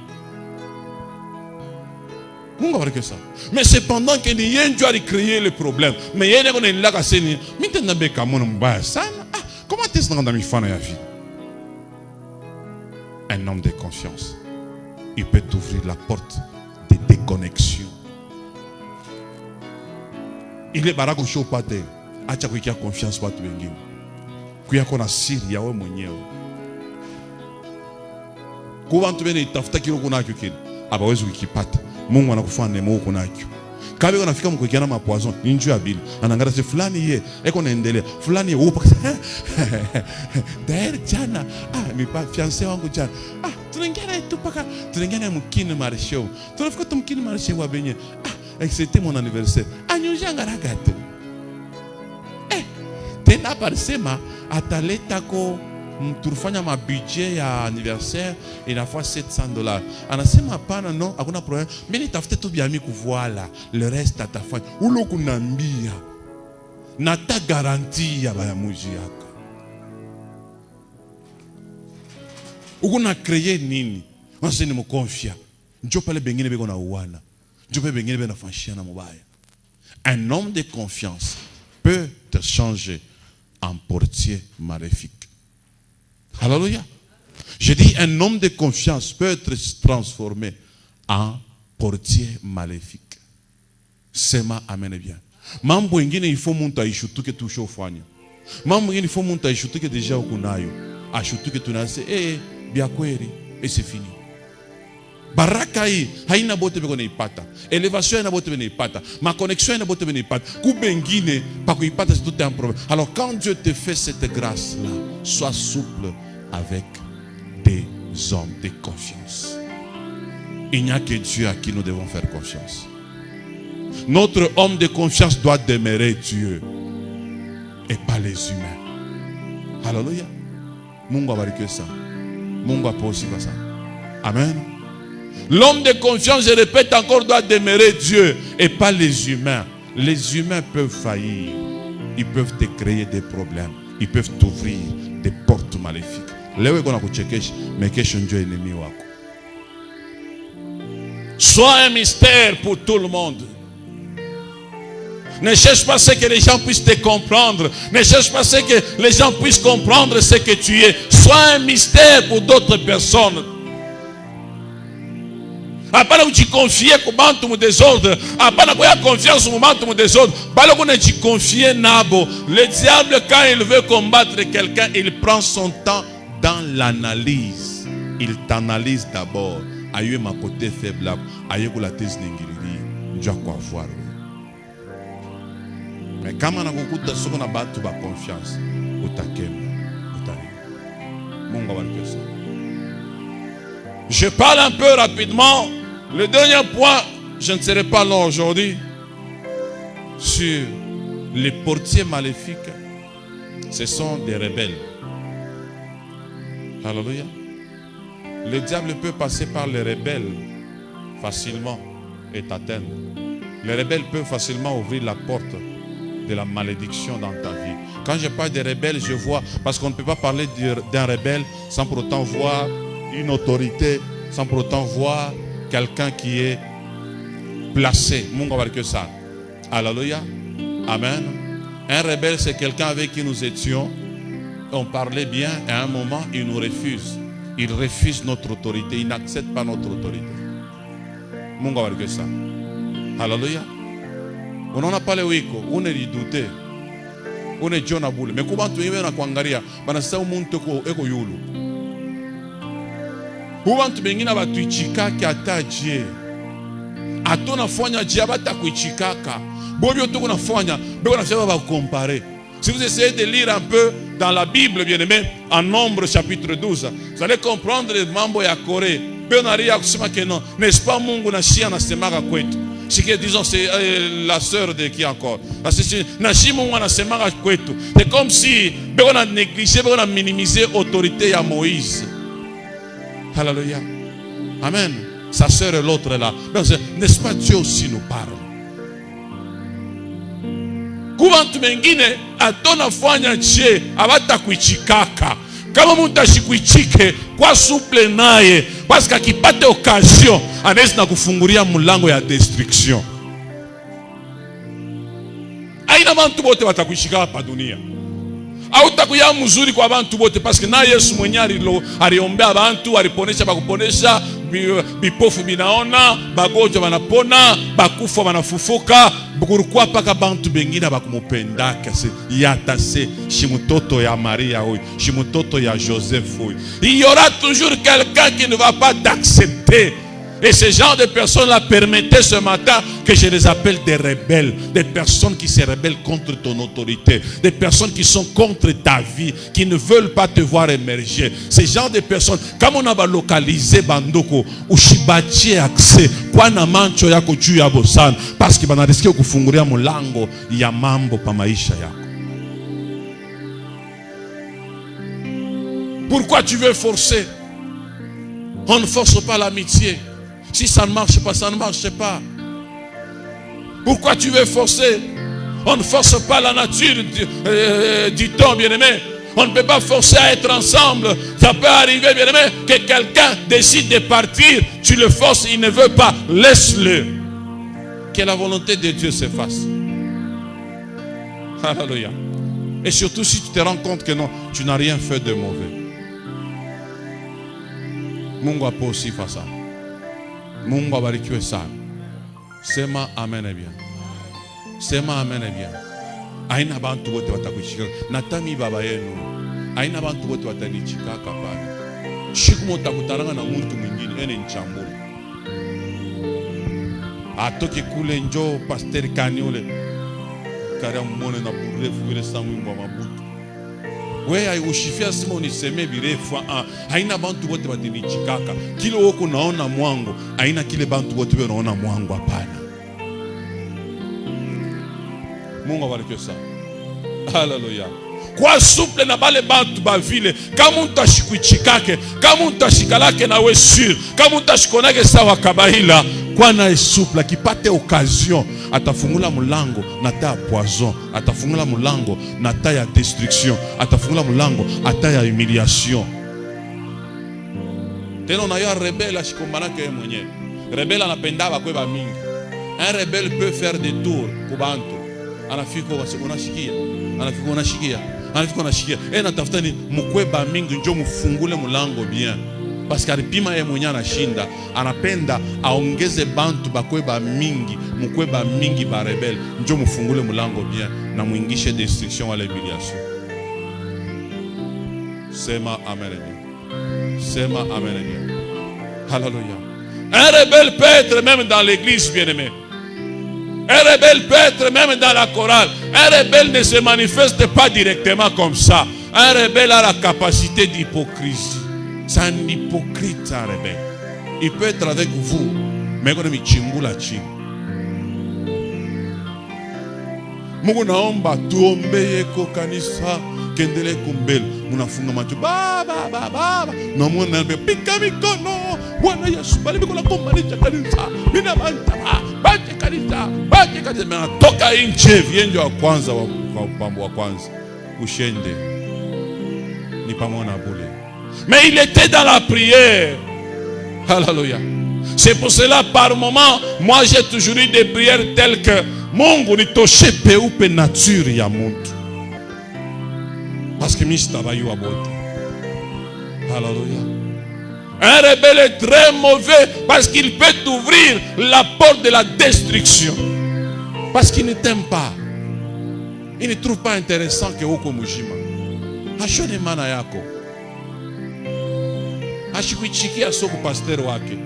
Mais cependant que Dieu a créé le problème. Mais il y a des gens qui ont dit comment est-ce que tu as vie? Un homme de confiance, il peut t'ouvrir la porte de déconnexion. Il est barak au chopate. Acha kuikia confiance watu wengine. Kuya kona siri ya wewe mwenyewe. Kwa watu wengine itafuta kile kuna kile. Abawezi kukipata. Mungu anakufanya neema huko nakyo. Kabe unafika mkuikiana mapoison, ninju ya bila. Anangara se fulani ye, eko naendelea. Fulani ye upa. Daer jana, mi pa fiancé wangu jana. Tunaingia tu paka, tunaingia mkini marisho. Tunafika tu mkini marisho wa benye. C'était mon anniversaire. Anyuja ngaragate. Tena parsema ataleta ko tulifanya mabudget ya anniversaire inafaa $700. Anasema hapana, no, hakuna problème. Mimi nitafute tu biami kuvoila, le reste atafanya. Ulo kunambia. Nata garantie ya bayamuji yako. Ukuna créer nini? Wanse ni mkonfia. Njo pale bengine beko na uwana. Njo pale bengine beko na fashiana mubaya. Un homme de confiance peut te changer en portier maléfique. Alléluia. Je dis un homme de confiance peut être transformé en portier maléfique. Sema amen et bien. Mambo ingine il faut muntu aishutuke tushofanya. Mambo ingine il faut muntu aishutuke deja ukunayo. Ashutuke tunase bia kweli et c'est fini. Baraka hii haina bote beko neipata. Elevation haina bote beko neipata. Ma connexion haina bote beko neipata. Kubengine pa kuipata c'est tout un problème. Alors quand Dieu te fait cette grâce là, sois souple avec des hommes de confiance. Il n'y a que Dieu à qui nous devons faire confiance. Notre homme de confiance doit demeurer Dieu et pas les humains. Alléluia. Mungu abariki ça. Mungu aposi ça. Amen. L'homme de confiance, je répète encore, doit demeurer Dieu et pas les humains. Les humains peuvent faillir. Ils peuvent te créer des problèmes. Ils peuvent t'ouvrir des portes maléfiques. Lewe kona kuchekesha, mekesho ndio ennemi wako. Sois un mystère pour tout le monde. Ne cherche pas ce que les gens puissent te comprendre. Ne cherche pas ce que les gens puissent comprendre ce que tu es. Sois un mystère pour d'autres personnes. Apana kujiconfier kwa bantu mu désordre. Apana kwa confiance mu bantu mu désordre. Balo kuna jiconfier nabo. Le diable quand il veut combattre quelqu'un, il prend son temps dans l'analyse. Il t'analyse d'abord. Ayo ma côté faible. Ayo ko la tese ningiriri. Njua kwa voir. Mais quand on a beaucoup de choses, on a battu la confiance. Je parle un peu rapidement. Le dernier point, je ne serai pas long aujourd'hui, sur les portiers maléfiques. Ce sont des rebelles. Alléluia. Le diable peut passer par les rebelles facilement et t'atteindre. Les rebelles peuvent facilement ouvrir la porte de la malédiction dans ta vie. Quand je parle des rebelles, je vois, parce qu'on ne peut pas parler d'un rebelle sans pour autant voir une autorité, sans pour autant voir quelqu'un qui est placé. Mungu que ça. Alléluia. Amen. Un rebelle, c'est quelqu'un avec qui nous étions. On parlait bien, et à un moment, il nous refuse. Il refuse notre autorité. Il n'accepte pas notre autorité. Mungu que ça. Alléluia. On n'en a pas le wiko, on est redouté. On est John Aboule. Mais comment tu es na kuangalia, bana sasa umuntu eko yulu. Ubantu bengine batuichika kyataje. Atona fanya diabata kuichikaka. Bobio to kuna fanya, beko na sema ba comparer. Si vous essayez de lire un peu dans la Bible, bien-aimé, en Nombre chapitre 12, vous allez comprendre le mambo ya Corée. Benaria kusema que non, n'est-ce pas Mungu na shia na semaka kwetu. C'est que disons c'est la sœur de qui encore. C'est comme si on a négligé, on a minimisé l'autorité à Moïse. Alléluia. Amen. Sa sœur et l'autre là. N'est-ce pas Dieu aussi nous parle? Kubantu mengine atona fanya Dieu abata kuichikaka. Kama mtu ashikuichike kwa suple naye, parce qu'akipate occasion anaweza na kufungulia mlango ya destruction. Aina bantu bote watakuishika hapa dunia. Au takuya mzuri kwa bantu bote, parce que na Yesu mwenyewe aliombea bantu, aliponesha bakuponesha, bipofu binaona, bagonjwa banapona, bakufa banafufuka. Pourquoi paka bantu bengina bakumupendaka se yatase shimutoto ya Maria hoy, shimutoto ya Joseph hoy. Il y aura toujours quelqu'un qui ne va pas t'accepter. Et ces genres de personnes-là permettaient ce matin que je les appelle des rebelles, des personnes qui se rebellent contre ton autorité, des personnes qui sont contre ta vie, qui ne veulent pas te voir émerger. Ces genres de personnes, comme on a localisé Bandoko, ou Shibachi accès, kwa na mancho yako juu ya bosana, parce que banariske kufungulia mulango ya mambo pa maisha yako. Pourquoi tu veux forcer? On ne force pas l'amitié. Si ça ne marche pas, ça ne marche pas. Pourquoi tu veux forcer? On ne force pas la nature du temps, bien-aimé. On ne peut pas forcer à être ensemble. Ça peut arriver, bien-aimé, que quelqu'un décide de partir. Tu le forces, il ne veut pas. Laisse-le. Que la volonté de Dieu se fasse. Alléluia. Et surtout si tu te rends compte que non, tu n'as rien fait de mauvais. Mungu apo aussi face ça. Mungu abarikiwe sana. Sema amen et bien. Sema amen bien. Aina bantu wote watakushika. Natami baba yenu. Aina bantu wote watanichikaka pale. Siku mtakutaranga na mtu mwingine ene nchambula. Atoke kule njo pasteur Kaniole. Kara mwone na burefu vile samwimbo wa mabutu. Wewe ushifia sima uniseme birefu. Haina bantu wote watanichikaka. Kile woko naona mwango. Haina kile bantu wote wanaona mwango hapana. Mungu abariki sana. Haleluya. Kwa suple na bale bantu ba vile, kama utashikuichikake, kama utashikalake na we sur, kama utashikonake sawa kabaila, kwa na suple kipate occasion, atafungula mulango na ta poison, atafungula mulango na ta ya destruction, atafungula mulango ata ya humiliation. Tena na ya rebelle ashikombanake yeye mwenyewe. Rebelle anapenda bakwe ba mingi. Un rebelle peut faire des tours kubantu. Anafika unashikia, anafika unashikia, anafika unashikia. Natafuta ni mkweba mingi njo mfungule mulango bien. Parce que alipima yeye mwenyewe anashinda, anapenda aongeze bantu bakweba mingi, mkweba mingi ba rebelle, njo mfungule mulango bien na muingishe destruction wala humiliation. Sema amen bien. Sema amen bien. Hallelujah. Un rebelle peut être même dans l'église, bien-aimé. Un rebelle peut être même dans la chorale. Un rebelle ne se manifeste pas directement comme ça. Un rebelle a la capacité d'hypocrisie. C'est un hypocrite, un rebelle. Il peut être avec vous, mais quand il chimbula ching. Mungu naomba tuombe yeko kanisa kendele kumbele. Munafunga macho baba. Na mwana nbe pika mikono. Bwana Yesu bali biko la kombanisha kanisa. Bina bantaba. Bache kanisa mena toka nje vienjo wa kwanza wa kwanza. Ushende. Ni pamoja na bule. Mais il était dans la prière. Alléluia. C'est pour cela par moment, moi j'ai toujours eu des prières telles que Mungu nitoshe peupe nature ya mtu. Parce que mista bayu abote. Alléluia. Un rebelle est très mauvais parce qu'il peut t'ouvrir la porte de la destruction. Parce qu'il ne t'aime pas. Il ne trouve pas intéressant que uko mujima. Ashone mana yako. Ashikuichikia soko pastor wake.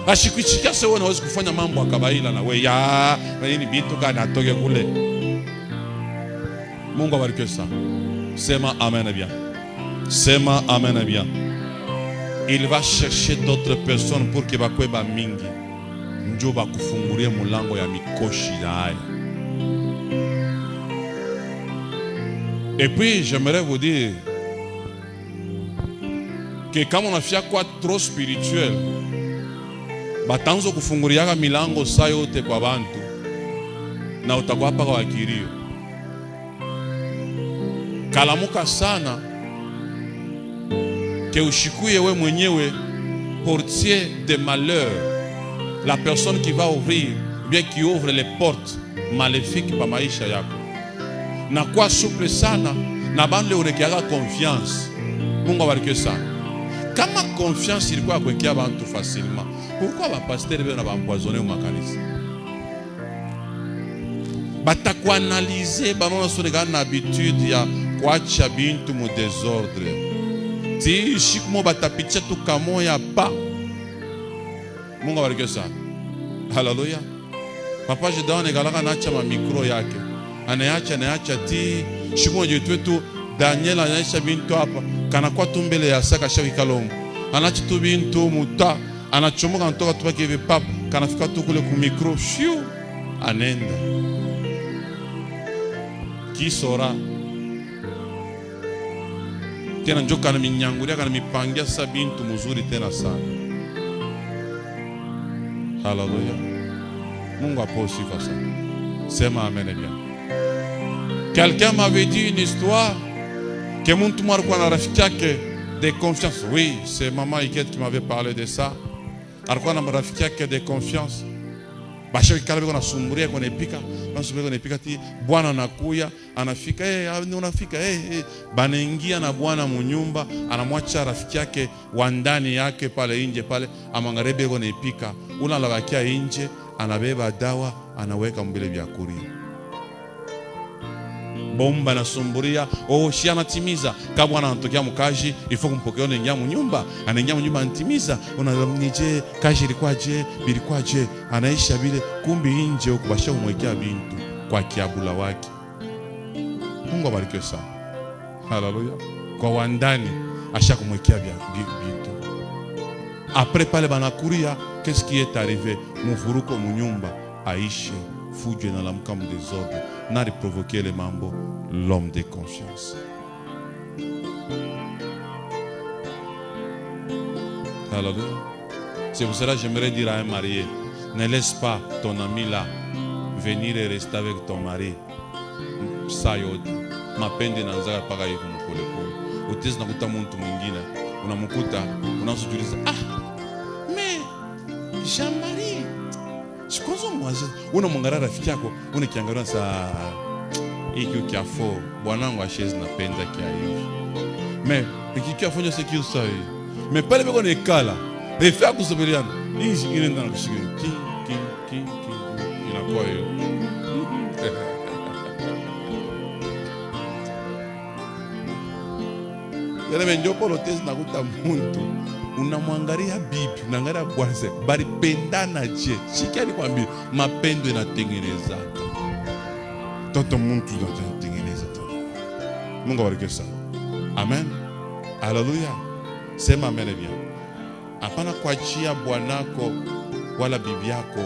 Ashikuichikia soko unaweza kufanya mambo ya kabaila na wewe ya nini bitu kana atoke kule. Mungu abariki sana. Sema amen bien. Sema amen bien. Il va chercher d'autres personnes pour que bakwe ba mingi. Njo bakufungulie mulango ya mikoshi na haya. Et puis j'aimerais vous dire que quand on a fait quoi trop spirituel, batanzo kufunguliaka milango saa yote kwa bantu na utakuwa hapa kwa kirio. Kalamuka sana que ushikuye we mwenyewe portier de malheur, la personne qui va ouvrir, bien qui ouvre les portes maléfiques pa maisha yako. Na kwa souple sana na bande urekiaga confiance. Mungu abariki sana. Kama confiance ilikuwa kuwekea bantu facilement, pourquoi ba pasteur bena ba empoisonner au makanisa? Batakuwa analyser banona sonega na habitude ya kuacha bintu mu désordre. Si shikmo batapicha tu kamoya pa. Mungu abariki sana. Hallelujah. Papa je donne galaka naacha ma micro yake. Anaacha ti shikmo je tu Daniel anaisha bintu hapa kana kwa tumbele ya saka shawi kalongo. Anachi tu bintu muta anachomoka ntoka tu pake hivi papa kana fika tu kule ku micro shiu anenda. Kisora tena njoka na minyangulia kana mipangia sa bintu mzuri tena sana. Hallelujah. Mungu apo sifa sana. Sema amen bien. Quelqu'un m'avait dit une histoire que mon toumar kwa na rafiki yake de confiance. Oui, c'est maman Iket qui m'avait parlé de ça. Alikuwa na rafiki yake de confiance. Basho kalabe kuna sumburia kuna epika, basho kuna epika ti bwana anakuya, anafika unafika banaingia na bwana munyumba, anamwacha rafiki yake wa ndani yake pale nje pale, amangarebe kuna epika. Una labakia nje, anabeba dawa, anaweka mbele vya kuria. Bomba na sumburia, shi anatimiza. Kama bwana anatokea mkaji, ifo kumpokea anaingia mnyumba, anaingia mnyumba anatimiza. Unamnije kaji ilikuwa je, bilikuwa je, anaisha vile kumbi nje huko basha kumwekea bintu kwa kiabula wake. Mungu abarikiwe sana. Haleluya. Kwa wandani asha kumwekea bintu. Après pale banakuria, qu'est-ce qui est arrivé? Mufuruko mnyumba aishe fujo na lamka mu désordre na provoquer les mambo, l'homme de confiance. Alléluia. C'est pour cela que j'aimerais dire à un marié, ne laisse pas ton ami là venir et rester avec ton mari. Ça yote mapende na nzaka paka hivi mkole pole. Utezi nakuta mtu mwingine unamkuta unasujuliza, mais Jean-Marie sikozo mwazo unamwangalia rafiki yako unakiangalia saa hiki kiafo bwanangu ashezi napenda kia hivi. Mais hiki kiafo nyo sekio sawa. Mais pale beko nekala refia kusubiriana hii shingine ndana kushikini ki inakuwa hiyo. Yale ndio polo tezi nakuta muntu unamwangalia bibi unaangalia bwanze bali pendana je. Shikani kwambia mapendo yanatengeneza. Toto muntu anatengeneza toto. Mungu abariki sana. Amen. Haleluya. Sema amen bien. Hapana kuachia bwanako wala bibi yako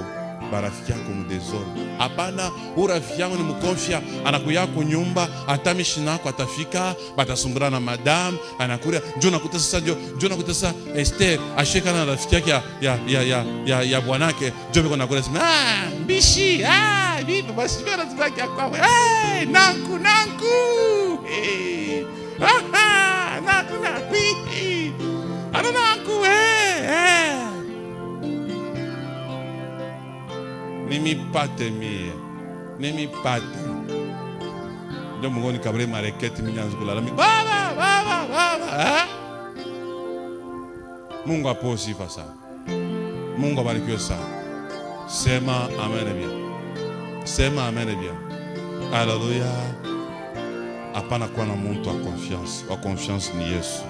barafiki yako mdezoni. Hapana, urafiki yangu ni mkonfia anakuya kwa nyumba atamishi nako atafika batasumbura na madam anakuria njoo nakuta sasa njoo nakuta sasa Esther ashika na rafiki yake ya bwanake njoo biko nakuria sema mbishi bibi basi bora tubaki kwa nanku nanku Nimipate mie. Nimipate. Ndio Mungu nikabre mareketi mimi naanza kulala. Baba. Mungu aposi fasa. Mungu abarikiwe sana. Sema amen bien. Sema amen bien. Haleluya. Hapana kuwa na mtu wa confiance. Wa confiance ni Yesu.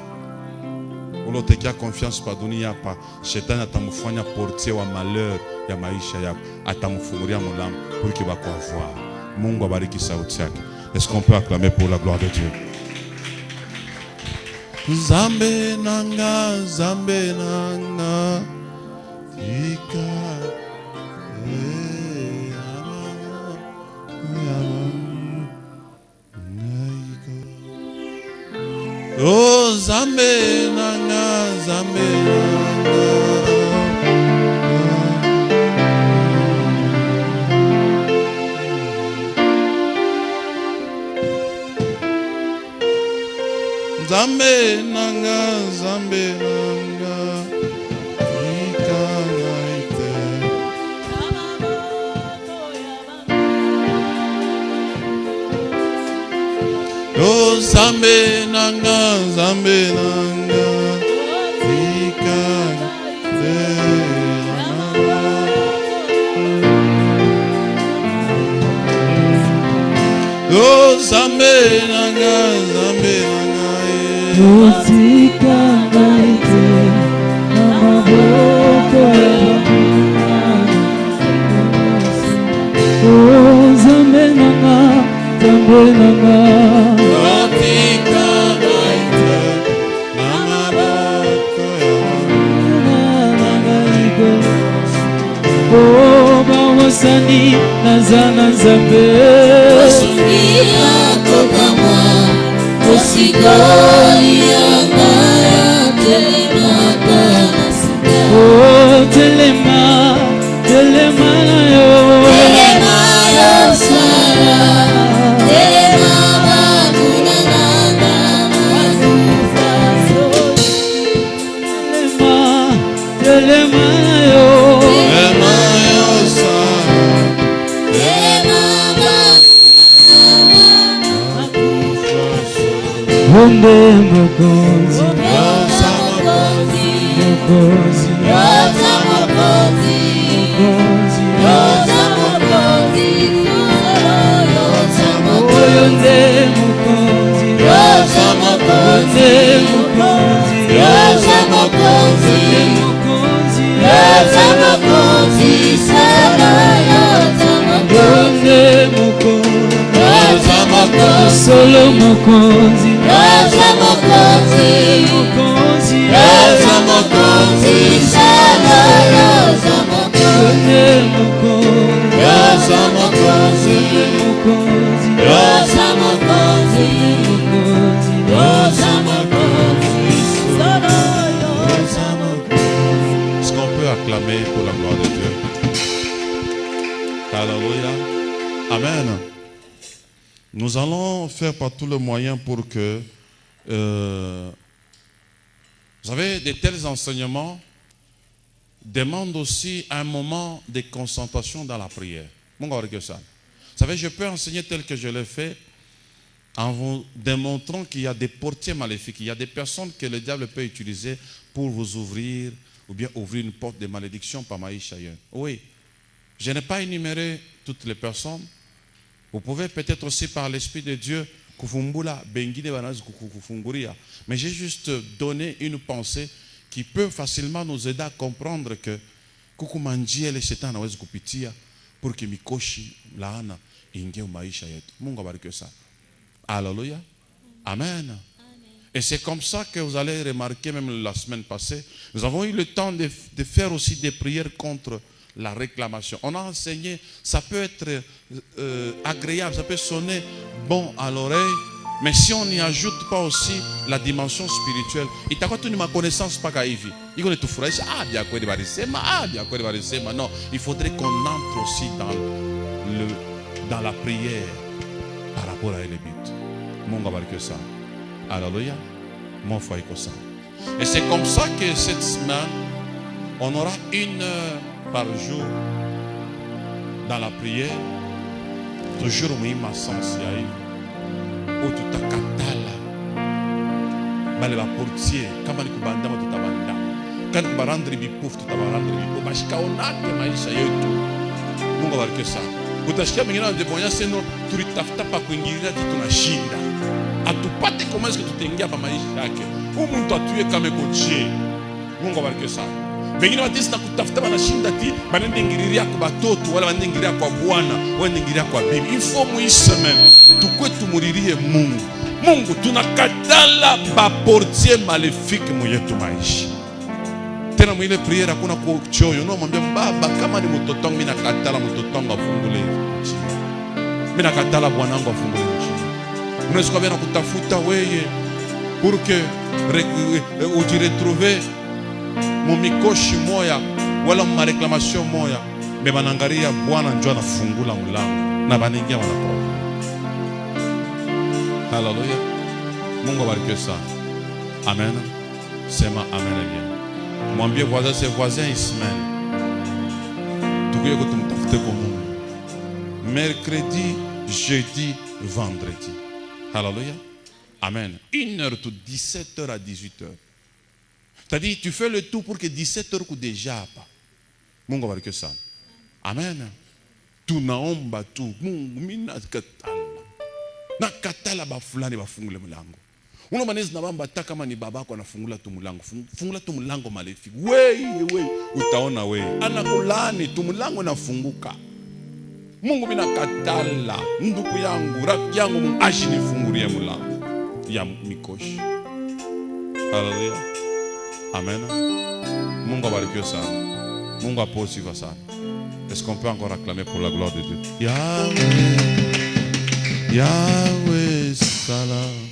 Ulotekia confiance pa dunia hapa, shetani atamufanya portier wa malheur ya maisha yako, atamfungulia mlango pour qu'il va voir. Mungu abariki sauti yake. Est-ce qu'on peut acclamer pour la gloire de Dieu? Zambe nanga tika oh zambe nanga ikanaite oh zambe nanga ikanaite oh zambe nanga Usikanaite na maboko oh zambe nanga usikanaite na maboko oh bawasani nazana zambe Osunia kokamwa Osigolianga telemaka oh telema yo Sara Telema bakuna nanga mazufa telema yo Sara Ombe mokonzi Rosa Mokozi Yonde Mokonzi, Yoza Mokonzi, Mokonzi, Yoza Mokonzi, Sana Yoza Mokonzi, Yonde Mokonzi, Yoza Mokonzi, Solo Mokonzi, Yoza Mokonzi, Mokonzi, Yoza Mokonzi, Sana Yoza Mokonzi, Yonde Mokonzi, Yoza Mokonzi, Mokonzi, Yoza Mokonzi, Mokonzi, Yoza Mokonzi, Sana Yoza Mokonzi. Est-ce qu'on peut acclamer pour la gloire de Dieu? Alléluia. Amen. Nous allons faire par tous les moyens pour que, vous savez, de tels enseignements demandent aussi un moment de concentration dans la prière. Mon gars, que ça. Vous savez, je peux enseigner tel que je l'ai fait en vous démontrant qu'il y a des portiers maléfiques, il y a des personnes que le diable peut utiliser pour vous ouvrir ou bien ouvrir une porte de malédiction par Maïcha. Oui, je n'ai pas énuméré toutes les personnes. Vous pouvez peut-être aussi par l'Esprit de Dieu, mais j'ai juste donné une pensée qui peut facilement nous aider à comprendre que pour que mikoshi laana ingie maisha yetu. Mungu abariki sana. Alléluia. Amen. Et c'est comme ça que vous allez remarquer, même la semaine passée, nous avons eu le temps de faire aussi des prières contre la réclamation. On a enseigné, ça peut être agréable, ça peut sonner bon à l'oreille, mais si on n'y ajoute pas aussi la dimension spirituelle, il t'a quoi ma connaissance pas qu'aïvi. Il connaît tout frais. Ah, bien quoi de barisema, ah, bien quoi de barisema. Non, il faudrait qu'on entre aussi dans la prière par rapport à les buts. Mon gars, que ça. Alléluia. Mon foyer que ça. Et c'est comme ça que cette semaine, on aura 1 heure par jour dans la prière. Toujours au minimum sens yaï. Où tout a katala. Bale ba portier. Kama ni kubanda ma tout a banda. Quand tu vas rendre bipouf, tu vas rendre bipouf. Bashika onake maisha yetu. Mungu abariki sana. Utashikia mengine wanadebonya seno tulitafuta pa kuingilia kitu na shinda. Atupate comment est-ce que tutaingia pa maisha yake. Huyu mtu atuye kama kochie. Mungu abariki sana. Wengine watisi na kutafuta wanashinda ti banende ngiriria kwa batoto wala banende ngiriria kwa bwana wala ngiriria kwa bibi. Il faut mu semaine tukwe tumuririe Mungu. Mungu tunakatala ba portier maléfique mu yetu maisha. Tena mwile prière hakuna kuchoyo. No mwambie baba kama ni mtoto wangu mimi nakatala mtoto wangu afungule nchi. Mimi nakatala bwana wangu afungule nchi. Unaweza kwa kutafuta wewe pour que ujiretrouver mumikoshi moya wala ma réclamation moya mais banangaria bwana njoo anafungula mlango na banaingia wanatoka. Haleluya. Mungu abariki sana. Amen. Sema amen bien. Mwambie voisin ses voisins Ismaël. Tukuye kutumtafute kwa Mungu. Mercredi, jeudi, vendredi. Haleluya. Amen. 1 heure de 17h à 18h. C'est-à-dire, tu fais le tout pour que 17h ku déjà pas. Mungu abariki sana. Amen. Tunaomba tu Mungu mina katala. Na katala ba fulani bafungule mlango. Uno manezi na bamba hata kama ni babako anafungula tu mlango. Fungula tu mlango maléfique. Wewe utaona wewe. Anakulani tu mlango nafunguka. Mungu mina katala. Ndugu yangu, rafiki yangu Mungu ashinifungulie mlango ya mikoshi. Haleluya. Amen. Mungu abariki sana. Mungu aposifa sana. Est-ce qu'on peut encore acclamer pour la gloire de Dieu? Yahweh, Yahweh salam.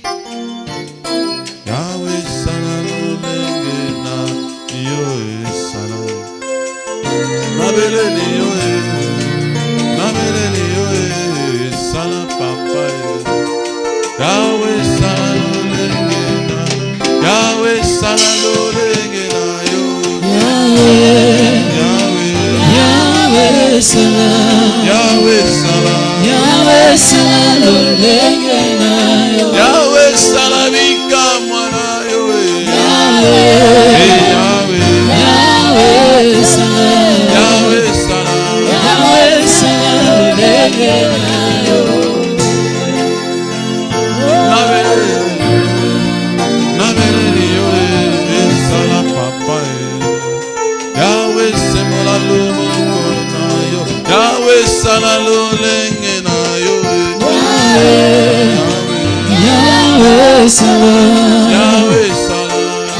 Yahweh salam lengena Yahweh salam. Nabeleni Yahweh salam papa. Yahweh salam lengena Yahweh salam lengena Yahweh salam, Yahweh salam, Yahweh salam, Yahweh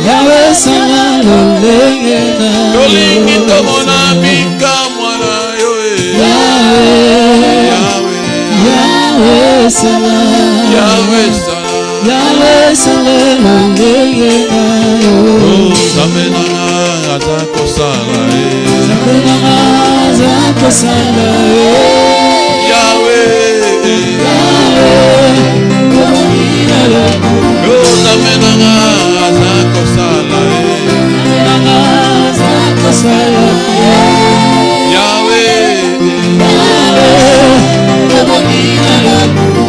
Yahweh sana lolenge na Tolingi tomona bikamwa na yo. Yahweh, Yahweh sana, Yahweh sana. Yahweh sana lolenge na yo. Nzambe nanga aza kosala ye. Nzambe nanga aza kosala ye. Yahweh, Yahweh, tomina lokumu. Nzambe nanga aza kosala ye. Nzambe nanga aza kosala ye. Yahweh, Tomina lokumu.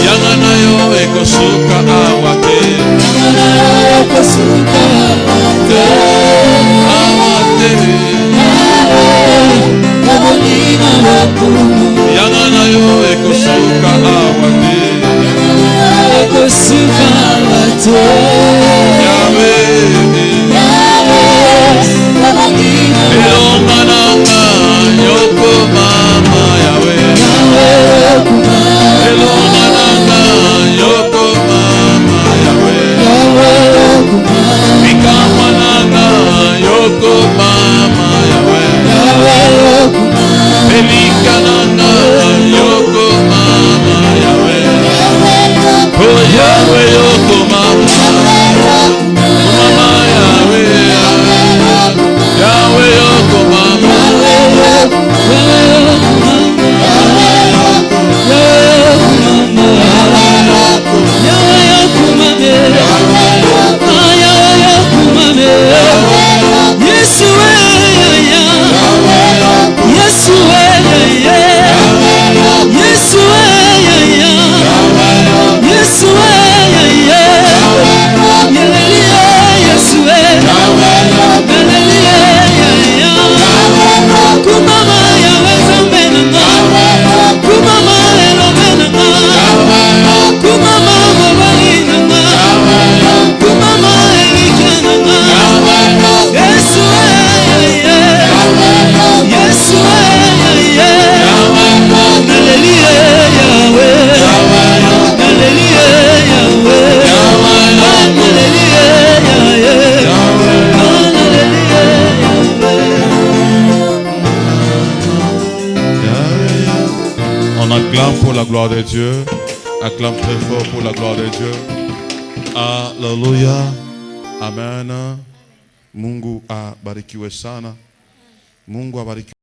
yanga na yo ekosuka awa te. Yanga na yo ekosuka awa te. Awa te. Tomina lokumu. Yanga na yo ekosuka awa te. Ekosuka awa te. Yahweh, elonga nanga yoko mama Yahweh. Elonga nanga yoko mama Yahweh. Bikamwa nanga yoko mama Yahweh. Belika nanga yoko mama Yahweh. Oh Yahweh yoko mama. Mama Yahweh. Yahweh yoko mama. On acclame pour la gloire de Dieu. Acclame très fort pour la gloire de Dieu. Alléluia. Amen. Mungu abarikiwe sana. Mungu abarikiwe.